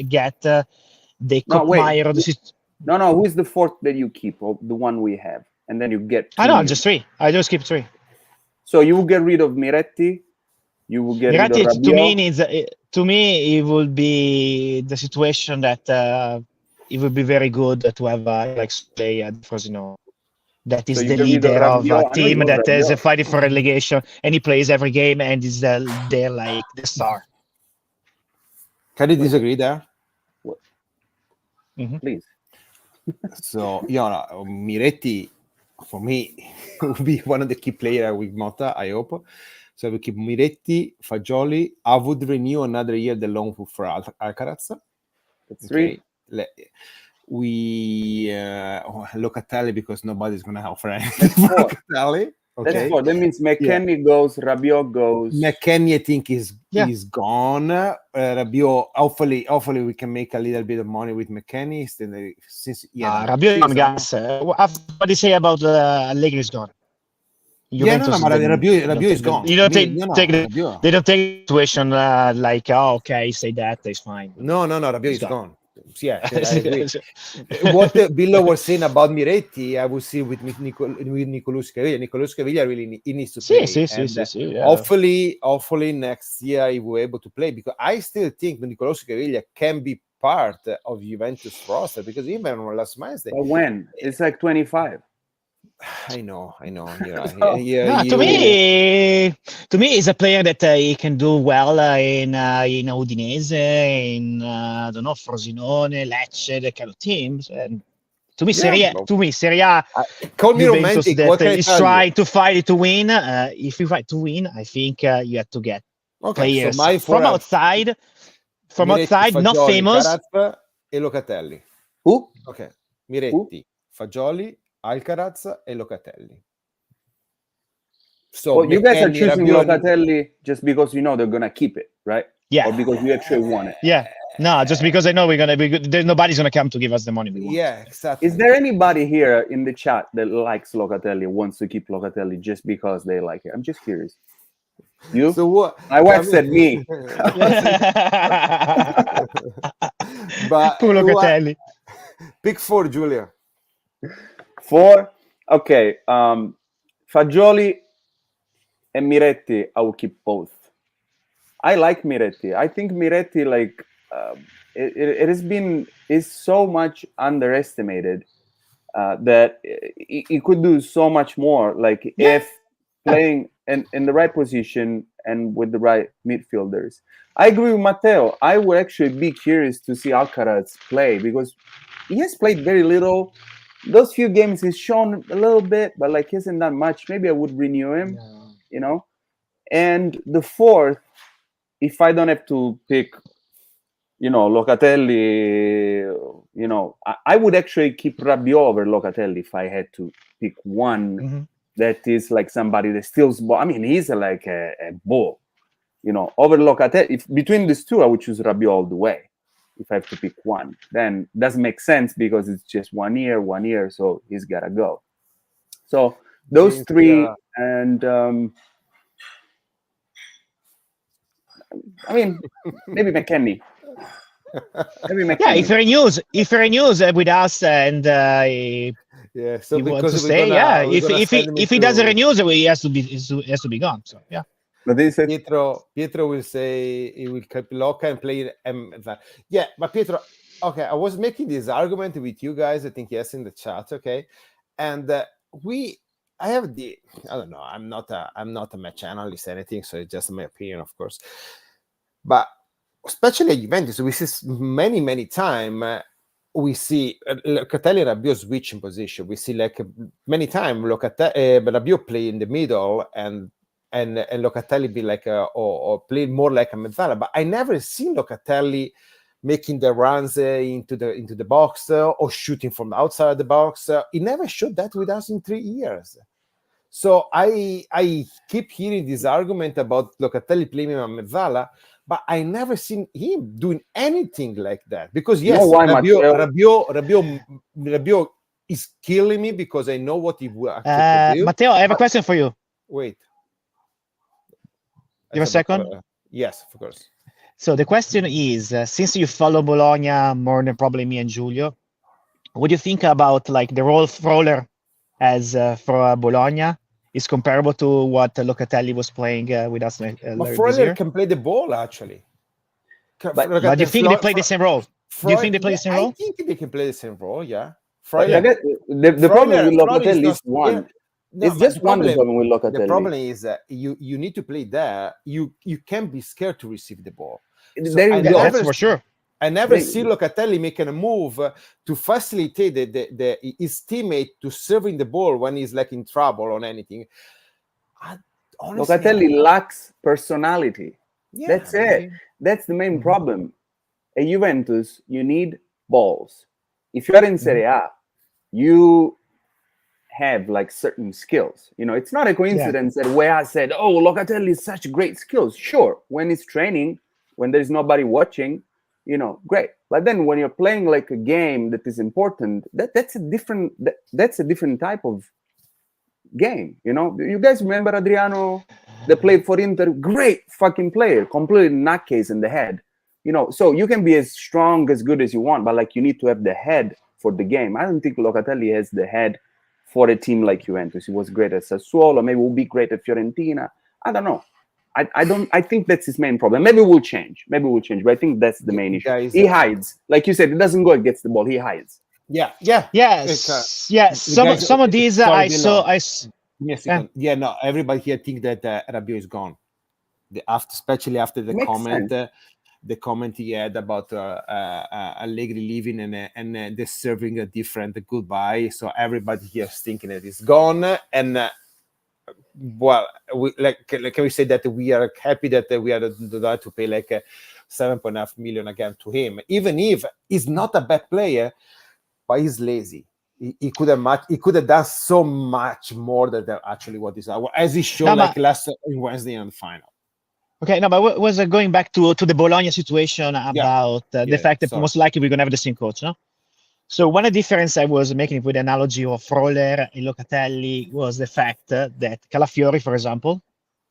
get the Koppmeier of the system. No. Who is the 4th that you keep, or the one we have, and then you get? I know, just 3. I just keep 3. So you will get rid of Miretti. You will get rid of Verratti, to me, Rabiot. to me, it would be the situation that it would be very good to have like play at Frosinone. That is So you the get rid of leader of a Rabiot. I know you team love that is Rabiot. fighting for relegation, and he plays every game and is they're like the star. Can you disagree there? Please. So, Miretti, for me, will be one of the key players with Motta, I hope. So I will keep Miretti, Fagioli. I would renew another year the loan for Alcaraz. That's 3. We Locatelli, because nobody's going to offer anything for Locatelli. Okay. That's 4. That means McKennie goes, Rabiot goes. McKennie, I think, is gone. Rabiot, hopefully we can make a little bit of money with McKennie. Since Rabiot on gas. What do you say about Allegri is gone? Rabiot is gone. You don't they don't take the situation like, okay, say that, it's fine. No, Rabiot is gone. Yeah, I agree. What Billo was saying about Miretti, I would see with Nicolas Caviglia. Nicolas Caviglia really he needs to play. Hopefully next year he will be able to play, because I still think Nicolas Caviglia can be part of Juventus roster, because even on last Wednesday. But when? It's like 25. I know. To me, he's a player that he can do well in Udinese, in I don't know, Frosinone, Lecce, the kind of teams. And to me, Serie A, call me romantic. What is trying to fight to win. If you fight to win, I think you have to get players from outside. From outside, not famous. Alcaraz e Locatelli. Who? Okay, Miretti, Fagioli, Alcaraz e Locatelli. So you guys are choosing Locatelli just because you know they're gonna keep it, right? Yeah. Or because you actually want it. Yeah. No, just because I know we're gonna be good. Nobody's gonna come to give us the money we want. Yeah, exactly. Is there anybody here in the chat that likes Locatelli, wants to keep Locatelli just because they like it? I'm just curious. You? So what? My wife said me. But Poor Locatelli. Pick 4, Julia. 4. Okay. Fagioli and Miretti, I will keep both. I like Miretti. I think Miretti, like, is so much underestimated that he could do so much more. Like, if playing in the right position and with the right midfielders. I agree with Matteo. I would actually be curious to see Alcaraz play, because he has played very little. Those few games he's shown a little bit, but like he hasn't done much. Maybe I would renew him, And the 4th, if I don't have to pick, Locatelli, I would actually keep Rabiot over Locatelli if I had to pick one that is like somebody that steals ball. I mean, he's like a ball, over Locatelli. If between these two, I would choose Rabiot all the way. If I have to pick one, then it doesn't make sense because it's just 1 year, so he's gotta go. So those 3, and I mean, maybe McKennie. Yeah, if he renews with us, and he wants to stay, if he doesn't renew, he has to be gone. So yeah. But Pietro will say he will keep Loca and play yeah, but Pietro, okay, I was making this argument with you guys, I think in the chat, okay, and I don't know, I'm not a match analyst or anything, so it's just my opinion, of course, but especially at Juventus, we see many times. We see Locatelli and Rabiot switch in position. We see like many times Rabiot play in the middle and Locatelli be like or play more like a mezzala, but I never seen Locatelli making the runs into the box or shooting from outside the box. He never showed that with us in 3 years. So I keep hearing this argument about Locatelli playing a mezzala, but I never seen him doing anything like that. Because yes, Rabiot is killing me because I know what he will actually do. Matteo, I have a question for you. Wait. You have a second? Yes, of course. So the question is, since you follow Bologna more than probably me and Giulio, what do you think about like the role Freuler as for Bologna, is comparable to what Locatelli was playing with us But this Freuler year. can play the ball actually. But do you think they play the same role? Do you think they play the same role? I think they can play the same role. Yeah. But Freuler, the problem with Freuler Locatelli is one. yeah. No, It's but just one problem with Locatelli. The problem is you need to play there. You can't be scared to receive the ball. So There you go. That's for sure. I never see Locatelli making a move to facilitate his teammate to serving the ball when he's like in trouble or anything. Honestly, Locatelli lacks personality. yeah, That's it. That's the main problem. At Juventus, you need balls. If you are in Serie A, you have like certain skills. You know, it's not a coincidence that Weah said, "Oh, Locatelli is such great skills." Sure, when he's training, when there's nobody watching, you know, great. But then when you're playing like a game that is important, that's a different type of game. You know, you guys remember Adriano that played for Inter? Great fucking player, completely nutcase in the head. You know, so you can be as strong, as good as you want, but like you need to have the head for the game. I don't think Locatelli has the head for a team like Juventus. He was great at Sassuolo, maybe will be great at Fiorentina. I don't know. I think that's his main problem. Maybe we'll change. But I think that's the main issue. Guys, he hides. Like you said, he doesn't go and gets the ball. He hides. Yeah. Yes. Some of these I saw. Yes. Yeah. No. Everybody here think that Rabiot is gone. Especially after the Makes comment. sense. The comment he had about Allegri leaving and deserving a different goodbye. So everybody here is thinking that it's gone. And well, can we say that we are happy that we are to pay like 7.5 million again to him, even if he's not a bad player, but he's lazy. He could have done so much more than actually what is as he showed last Wednesday in the final. Okay, no, but was going back to the Bologna situation about the fact that most likely we're gonna have the same coach, no? So one difference I was making with the analogy of Freuler and Locatelli was the fact that Calafiori, for example,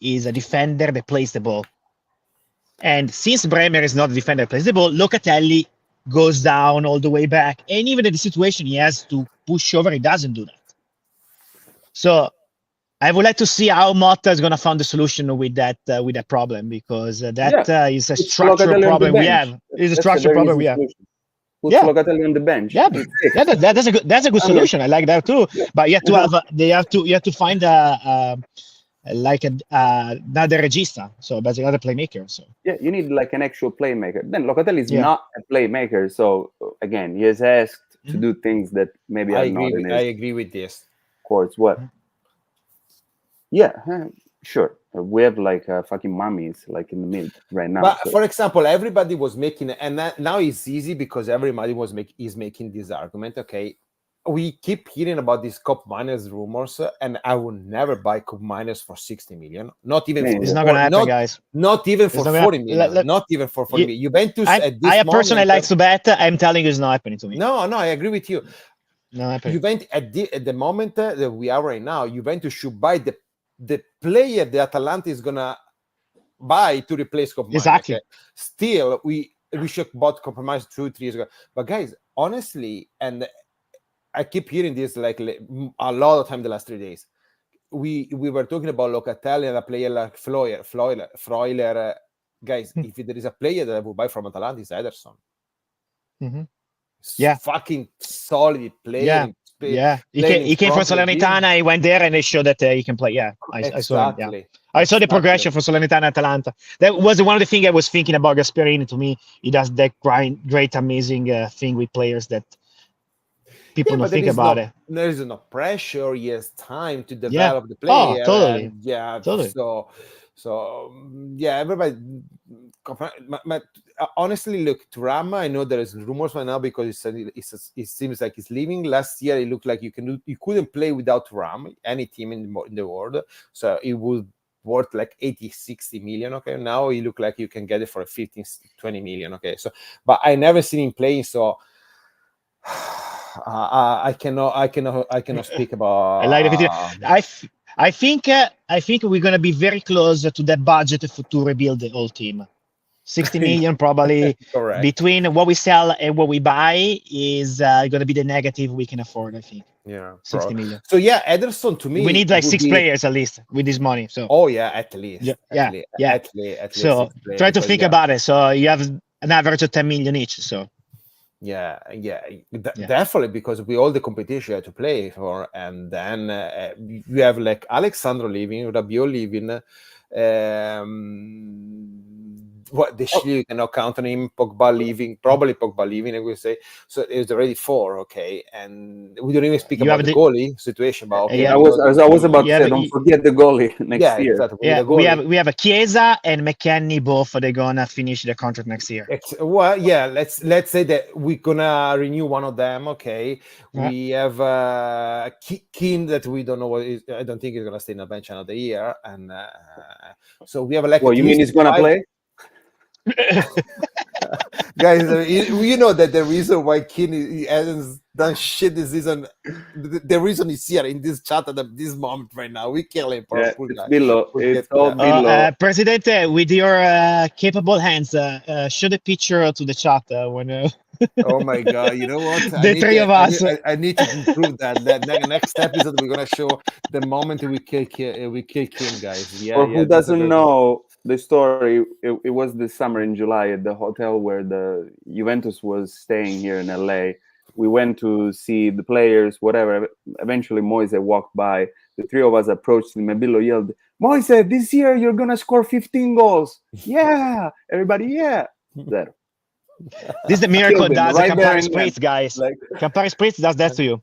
is a defender that plays the ball. And since Bremer is not a defender that plays the ball, Locatelli goes down all the way back. And even in the situation he has to push over, he doesn't do that. So I would like to see how Motta is going to find the solution with that problem, because that is a structural problem we have. It's a structural problem we have. Put Locatelli on the bench. Yeah, that's a good solution. I like that too. Yeah. But you have to you have to find another regista, so basically another playmaker. So yeah, you need like an actual playmaker. Then Locatelli is not a playmaker, so again, he is asked to do things that maybe I agree with this. Course, what? Yeah, sure. We have like fucking mummies like in the mid right now. But for example, everybody was making, and now it's easy because everybody is making this argument. Okay, we keep hearing about these Cup Miners rumors, and I will never buy Cup Miners for 60 million. Not even. It's not gonna happen, guys. Not even for 40 million. Not even for 40 million. Juventus. I personally like to bet. I'm telling you, it's not happening to me. No, I agree with you. No, Juventus at the moment that we are right now, Juventus should buy the player that Atalanta is gonna buy to replace Koopmeiners. Exactly. Okay? Still, we should bought Koopmeiners 2-3 years ago. But guys, honestly, and I keep hearing this like a lot of time the last 3 days. We were talking about Locatelli and a player like Freuler. Guys, if there is a player that I would buy from Atalanta, it's Ederson. Yeah, fucking solid player. Yeah, he came from Salernitana. He went there and they showed that he can play. Yeah, I saw him. Yeah. I saw the progression from Salernitana Atalanta. That was one of the things I was thinking about Gasperini. To me, he does that great, amazing thing with players that people don't think about it. There is no pressure. He has time to develop the player. Oh, totally. Totally. So everybody. Honestly, look, Thuram, I know there is rumors right now because it seems like he's leaving. Last year, it looked like you couldn't play without Thuram, any team in the world. So it would worth like 80-60 million. Okay, now it look like you can get it for 15-20 million. Okay, so but I never seen him playing, so I cannot speak about. I like the video. I think we're gonna be very close to that budget to rebuild the whole team. 60 million probably between what we sell and what we buy is going to be the negative we can afford, I think. Yeah, 60 million. So yeah, Ederson to me, We need like would 6 be- players at least with this money. So Oh yeah, at least. Yeah, At yeah. least so 6 players, try to because, think yeah, about it. So you have an average of 10 million each. So Yeah, Yeah. definitely, because we all the competition you have to play for, and then you have like Alexandro leaving, Rabiot leaving, what the you cannot count on him, Pogba leaving, probably Pogba leaving, I would say. So it's already 4, okay, and we don't even speak You about have the the- goalie situation. But okay, yeah. I was about to Yeah, say, but don't forget the goalie next yeah, year. exactly. yeah, With the we goalie. have a Chiesa and McKennie, both they're gonna finish the contract next year. Well, yeah, let's say that we're gonna renew one of them. Okay, Yeah. we have Keane that we don't know what is. I don't think he's gonna stay in the bench another year, and so we have like. Well, at you mean least he's gonna 5 play? Guys, you know that the reason why Keane he hasn't done shit this season, the reason he's here in this chat at this moment right now, we kill him. Yeah, Poor it's guy. below. We'll It's get to all that. below. Presidente, with your capable hands, show the picture to the chat when Oh my god! You know what? The three of us. I need to improve that. That next episode we're gonna show the moment we kill King, guys. Yeah, For yeah. who that's a doesn't great- know the story, it was this summer in July at the hotel where the Juventus was staying here in LA. We went to see the players, whatever. Eventually, Moise walked by. The three of us approached him. Mabilo yelled, "Moise, this year you're gonna score 15 goals!" Yeah, everybody, yeah. Zero. This is the miracle Killed him does right there Campari and then. Spritz, guys. Like, Campari Spritz does that to you.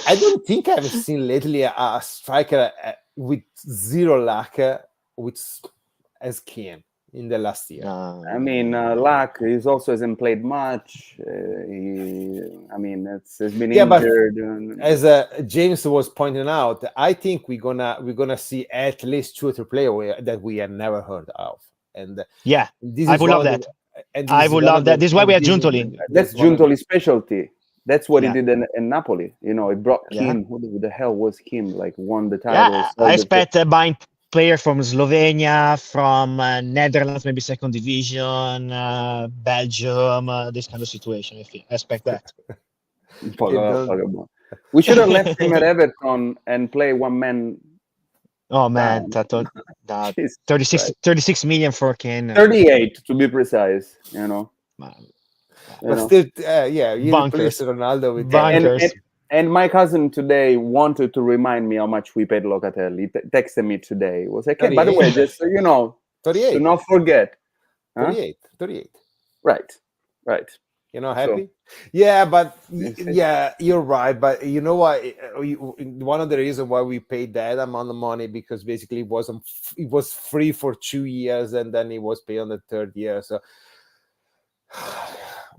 I don't think I've seen lately a striker with zero luck as King in the last year. I mean, Lack, he also hasn't played much. It's been Yeah, but injured. And, as James was pointing out, I think we're gonna see at least 2 or 3 players that we have never heard of, and Yeah, this I is would one love of that. and I this is would one love of that. the- This is why we have this is- Giuntoli. that's one of the- Giuntoli's specialty. That's what Yeah. he did in Napoli. You know, he brought Yeah. Kim. Who the hell was Kim? Like, won the title. Yeah, sold I the- expect buying player from Slovenia, from Netherlands, maybe second division, Belgium, this kind of situation. I expect that. We should have left him at Everton and play one man. Oh man, Down. that Jesus 36, 36 million for Kane. 38 to be precise. You know. Man. You But know. still, yeah, you Bunkers. replace Ronaldo with Bunkers. And my cousin today wanted to remind me how much we paid Locatelli. He texted me today. He was like, hey, by the way, just so you know, 38. do not forget. Huh? 38. Right. You're not happy? Yeah, but yeah, you're right. But you know what? One of the reasons why we paid that amount of money, because basically it was free for 2 years, and then it was paid on the 3rd year. So,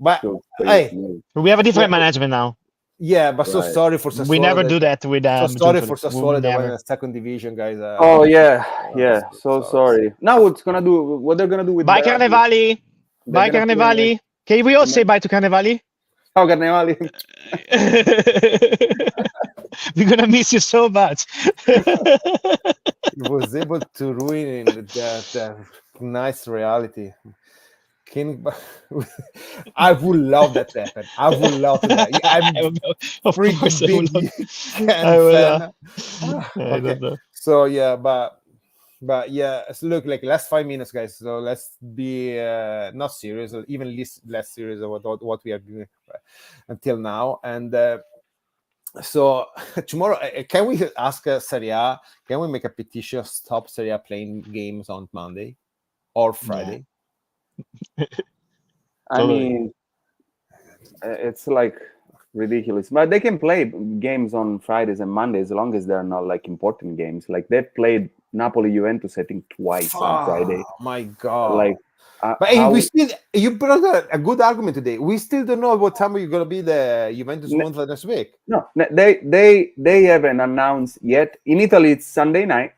but So, hey, We have a different management now. yeah, but so Right. sorry for Sassuolo. We never do that with So sorry Giuntoli. for We Sassuolo. They were in never. the 2nd division, guys. Oh yeah. So sorry. sorry. Now what they're gonna do with Bye Berardi? Carnevali. They're Bye gonna put him Carnevali. Can we all say bye to Carnevali? Ciao Carnevali. We're gonna miss you so much. He was able to ruin that nice reality. I would love that to happen. I would love that. I'm Of freaking course, I big will love- Ken I will, fan. I Okay. don't know. So yeah, but yeah, so look, like last 5 minutes, guys. So let's be not serious, or even less serious about what we are doing until now. And so tomorrow, can we ask Serie A? Can we make a petition stop Serie A playing games on Monday or Friday? I mean, it's like ridiculous. But they can play games on Fridays and Mondays as long as they're not like important games. Like they've played Napoli Juventus, I think, twice on Friday. Oh my god! Like, but hey, we still, you brought a good argument today. We still don't know what time you're gonna be the Juventus one for next week. No, they haven't announced yet. In Italy, it's Sunday night.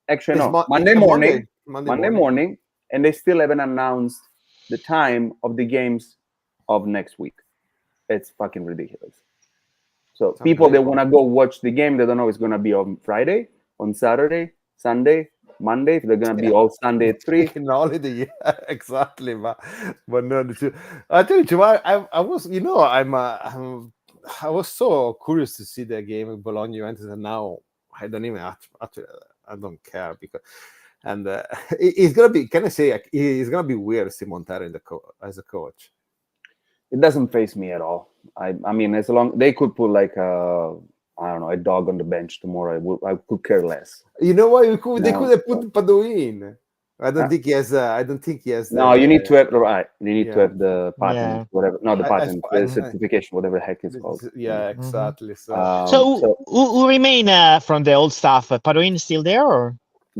Actually, no, Monday morning. Monday morning, and they still haven't announced the time of the games of next week. It's fucking ridiculous. So people that want to go watch the game, they don't know it's gonna be on Friday, on Saturday, Sunday, Monday, if they're gonna be all Sunday at 3. In holiday, yeah, exactly. But no, I tell you, I was, I was so curious to see the game with Bologna Juventus, and now I don't even actually, I don't care because, and it's gonna be. Can I say it's gonna be weird, Simon Terra as a coach. It doesn't face me at all. I mean, as long they could put like I don't know, a dog on the bench tomorrow, I could care less. You know what? They could have put Padoin. I don't think he has. I don't think he has. No, you need to have right. You need to have the patent, Yeah. whatever. Not the patent, the certification, whatever the heck it's called. Yeah, exactly. So who remain from the old staff? Padoin still there, or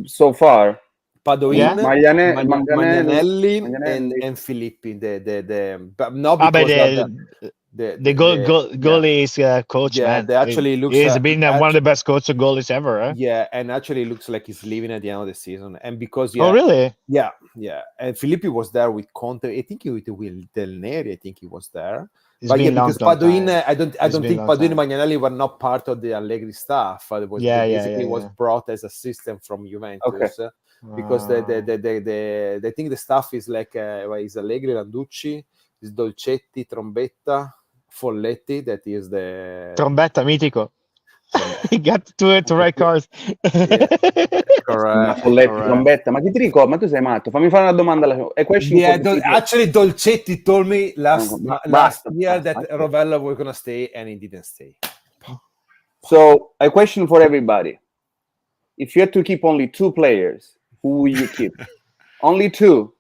so far, Padoin, Yeah. Manganelli, and Filippi. But not because the goalies coach. Yeah, man. they actually looks. He's been one of the best coach of goalies ever. Huh? Yeah, and actually looks like he's leaving at the end of the season, and because Oh really? Yeah, and Filippi was there with Conte. I think with Del Neri. I think he was there. It's But yeah, been long because Padoin, time. I don't think Padoin and Magnanelli were not part of the Allegri staff. It was basically was brought as assistant from Juventus. Because they think the staff is like is Allegri, Landucci, is Dolcetti, Trombetta, Folletti. That is the Trombetta mitico. He got two red cards. Correct. Folletti, Trombetta, ma chi ti ricorda? Ma tu sei matto? Fammi fare una domanda. Actually, Dolcetti told me last year that Rovella was gonna stay, and he didn't stay. So, a question for everybody: if you had to keep only 2 players, who will you keep? Only 2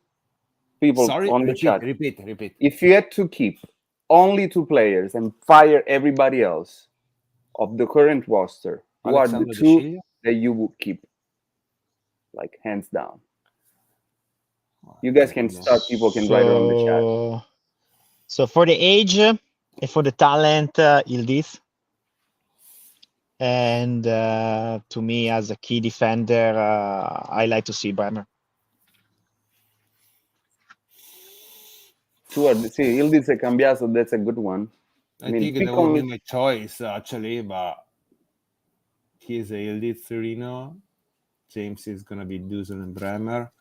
people on the chat. Repeat. If you had to keep only 2 players and fire everybody else of the current roster, who are the 2 that you would keep? Like hands down. You guys can start. People can write it on the chat. So for the age and for the talent, Yildiz. And to me, as a key defender, I like to see Bremer. Sure. See, Yildiz and Cambiaso, that's a good one. I think that would be my choice, actually, but he's a Yildiz Torino. James is going to be Dusan and Bremer.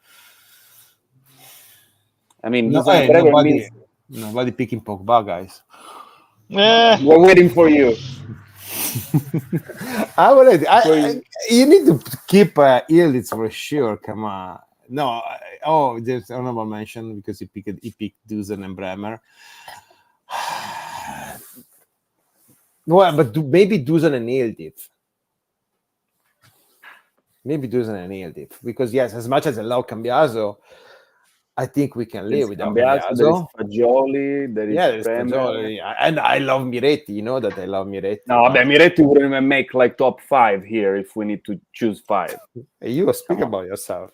I mean, nobody picking Pogba, guys. We're waiting for you. You need to keep Yildiz for sure. Come on. No, there's honorable mention because he picked Dusan and Bremer. Well, but maybe Dusan and Yildiz. Maybe Dusan and Yildiz. Because yes, as much as I love Cambiaso, I think we can live without Cambiaso. There is Fagioli, there is Fagioli, and I love Miretti. You know that I love Miretti. No, Miretti wouldn't even make like top 5 here if we need to choose 5. You speak about yourself.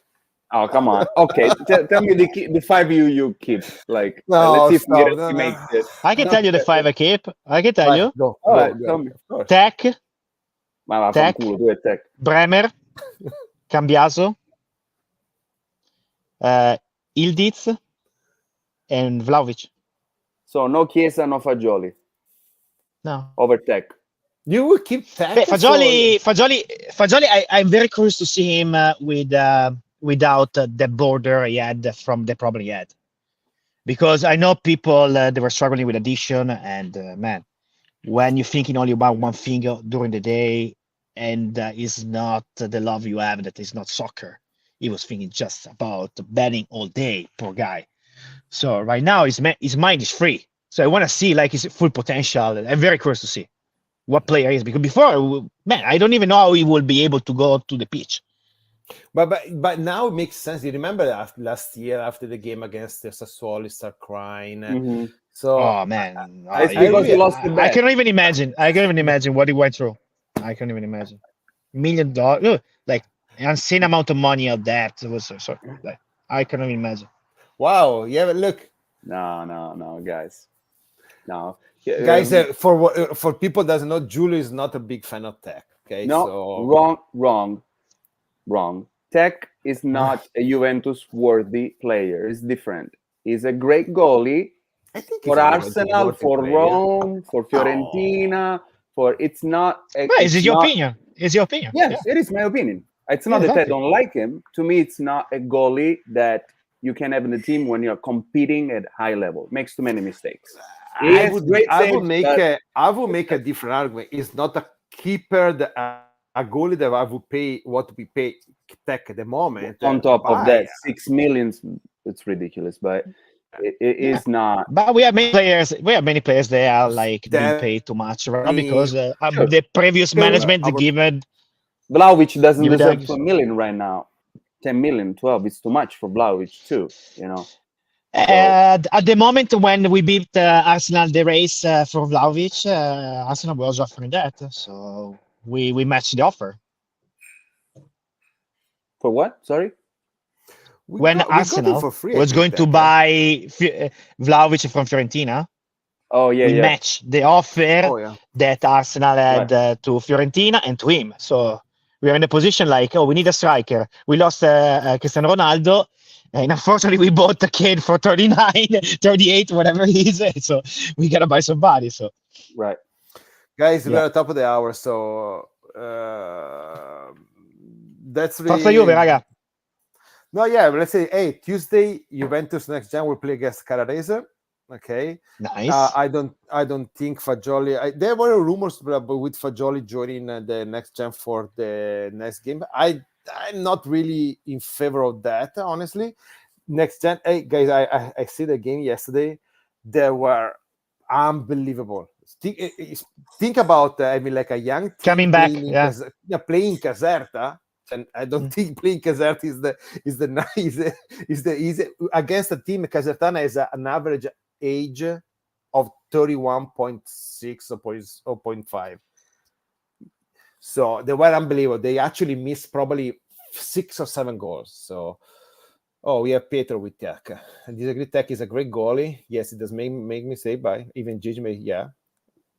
Oh, come on. Okay, tell me the 5 you keep. Like, let's see if Miretti makes it. I can tell you the 5 I keep. I can tell you. Go. Tech. Tech. Bremer. Cambiaso. Yildiz and Vlahovic. So no Chiesa, no Fagioli. No. Over Tech. You will keep Tech. Fagioli. I'm very curious to see him without the border he had from the problem he had, because I know people they were struggling with addiction, and man, when you're thinking only about one thing during the day, and is not the love you have, that is not soccer. He was thinking just about betting all day, poor guy. So right now his mind is free. So I want to see like his full potential. I'm very curious to see what player he is, because before, man, I don't even know how he will be able to go to the pitch. But now it makes sense. You remember last year after the game against the Sassuolo, he started crying. Mm-hmm. So oh man, I can't even imagine. I can't even imagine what he went through. I can't even imagine. $1 million, like an insane amount of money of that. It was so like, I can't even imagine. Wow, yeah, but look. No, guys. No, guys. For people that doesn't know, Giulio is not a big fan of Tech. Okay, no, so... wrong. Tech is not a Juventus worthy player. It's different. He's a great goalie for Arsenal, for Rome, for Fiorentina. For it's not. Is it your opinion? Is your opinion? Yes, it is my opinion. It's not Yeah, that I exactly. don't like him. To me, it's not a goalie that you can have in the team when you're competing at high level. Makes too many mistakes. He I has would great I would saves, make but a different argument. It's not a keeper, a goalie that I would pay what we pay Tech at the moment. on top of Buy. that, 6 million, it's ridiculous. But it Yeah. is not. But we have many players. We have many players. They are like being paid too much right now because Sure. the previous management given Vlahovic doesn't give it deserve a 2 million right now. 10 million, 12. It's too much for Vlahovic too. At the moment when we beat Arsenal the race for Vlahovic, Arsenal was offering that, so we matched the offer. For what? Sorry. When Arsenal for free, was going to buy Vlahovic from Fiorentina, we matched the offer that Arsenal had to Fiorentina and to him. So we are in a position like, we need a striker. We lost Cristiano Ronaldo. And unfortunately, we bought the kid for 39, 38, whatever he is. So we got to buy somebody. So right. Guys, we're at the top of the hour. So that's really... Forza Juve, raga. No, yeah, let's say, hey, Tuesday, Juventus next gen will play against Carrarese. Okay, nice. I don't think Fagioli. There were rumors with Fagioli joining the next gen for the next game. I'm not really in favor of that, honestly. Next gen, hey guys, I see the game yesterday. They were unbelievable. Think about like a young team coming back, playing Caserta. And I don't think playing Caserta is the easy against a team. Casertana is an average age of 31.6 or 0.5. So they were unbelievable. They actually missed probably 6 or 7 goals. So we have Pietro with Tech. And disagree, Tech is a great goalie. Yes, it does make me say by even Gigi.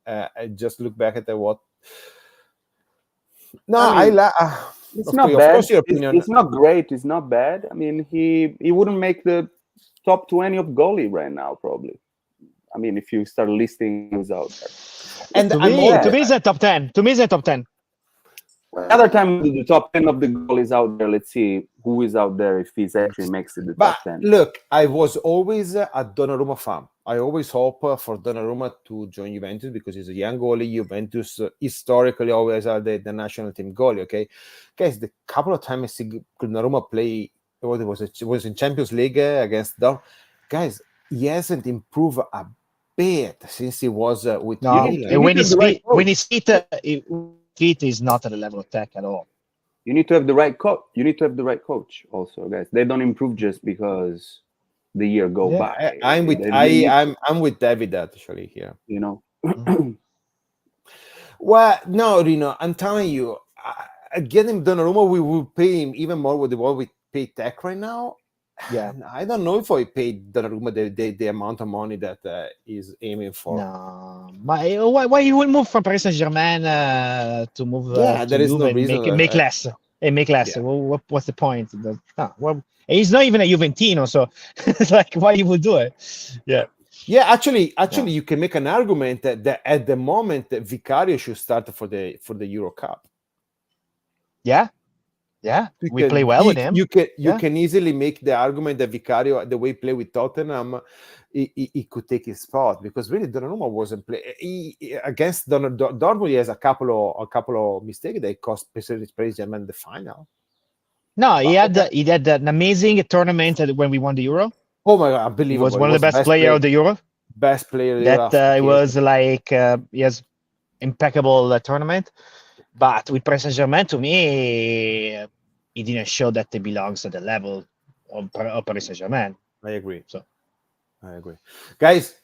I just look back at what. No, it's not bad. It's not great. It's not bad. I mean, he wouldn't make the top 20 of goalie right now, probably. I mean, if you start listing who's out there. And to me, it's a top 10. To me, it's a top 10. Another time the top 10 of the goalies out there. Let's see who is out there if he's actually makes it the top 10. Look, I was always a Donnarumma fan. I always hope for Donnarumma to join Juventus because he's a young goalie. Juventus historically always are the national team goalie. Okay, guys, the couple of times I see Donnarumma play, what it was in Champions League against Dortmund. Guys, he hasn't improved a bit since he was with Milan. When his feet is not at the level of Tech at all. You need to have the right coach. You need to have the right coach also, guys. They don't improve just because the year go by. I'm with David actually here. Well, no, Rino, I'm telling you, getting Donnarumma, we will pay him even more with what we pay Tech right now. Yeah, I don't know if I paid Donnarumma the amount of money that he's aiming for. No, but why you will move from Paris Saint-Germain to move? There is no reason. Make less. Make less. Yeah. What's the point? He's not even a Juventino, so it's like why you would do it? Yeah. Yeah, actually, you can make an argument that at the moment Vicario should start for the Euro Cup. Yeah. We play well with him. You can easily make the argument that Vicario, the way he played with Tottenham, he could take his spot because really Donnarumma wasn't playing against Dortmund. He has a couple of mistakes that cost Paris Saint-Germain the final. No, he had an amazing tournament when we won the Euro. Oh my God, unbelievable! He was one of the best players of the Euro. Best player of the Euro. That it was like he has impeccable tournament. But with Paris Saint-Germain, to me, he didn't show that he belongs at the level of Paris Saint-Germain. I agree. Guys,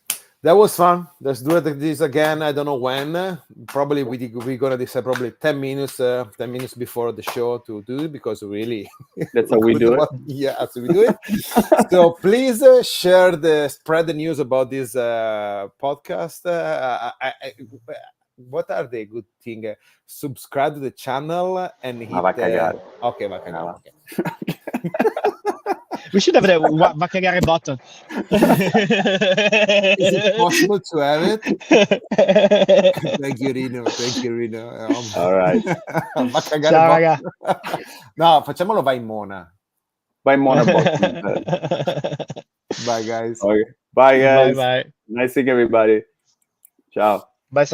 that was fun. Let's do this again. I don't know when. Probably we're gonna decide probably 10 minutes before the show to do it because really that's how we do it. Yeah, that's how we do it. So please spread the news about this podcast. What are the good things? Subscribe to the channel and hit. Okay. We should have the va cagare button. Is it possible to have it? Thank you, Rino. Thank you, Rino. All right. Va cagare Ciao, button. raga. No, facciamolo vai in Mona. By Mona Bottom. Bye, guys. Okay. Bye, guys. Bye. Nice seeing everybody. Ciao. Bye.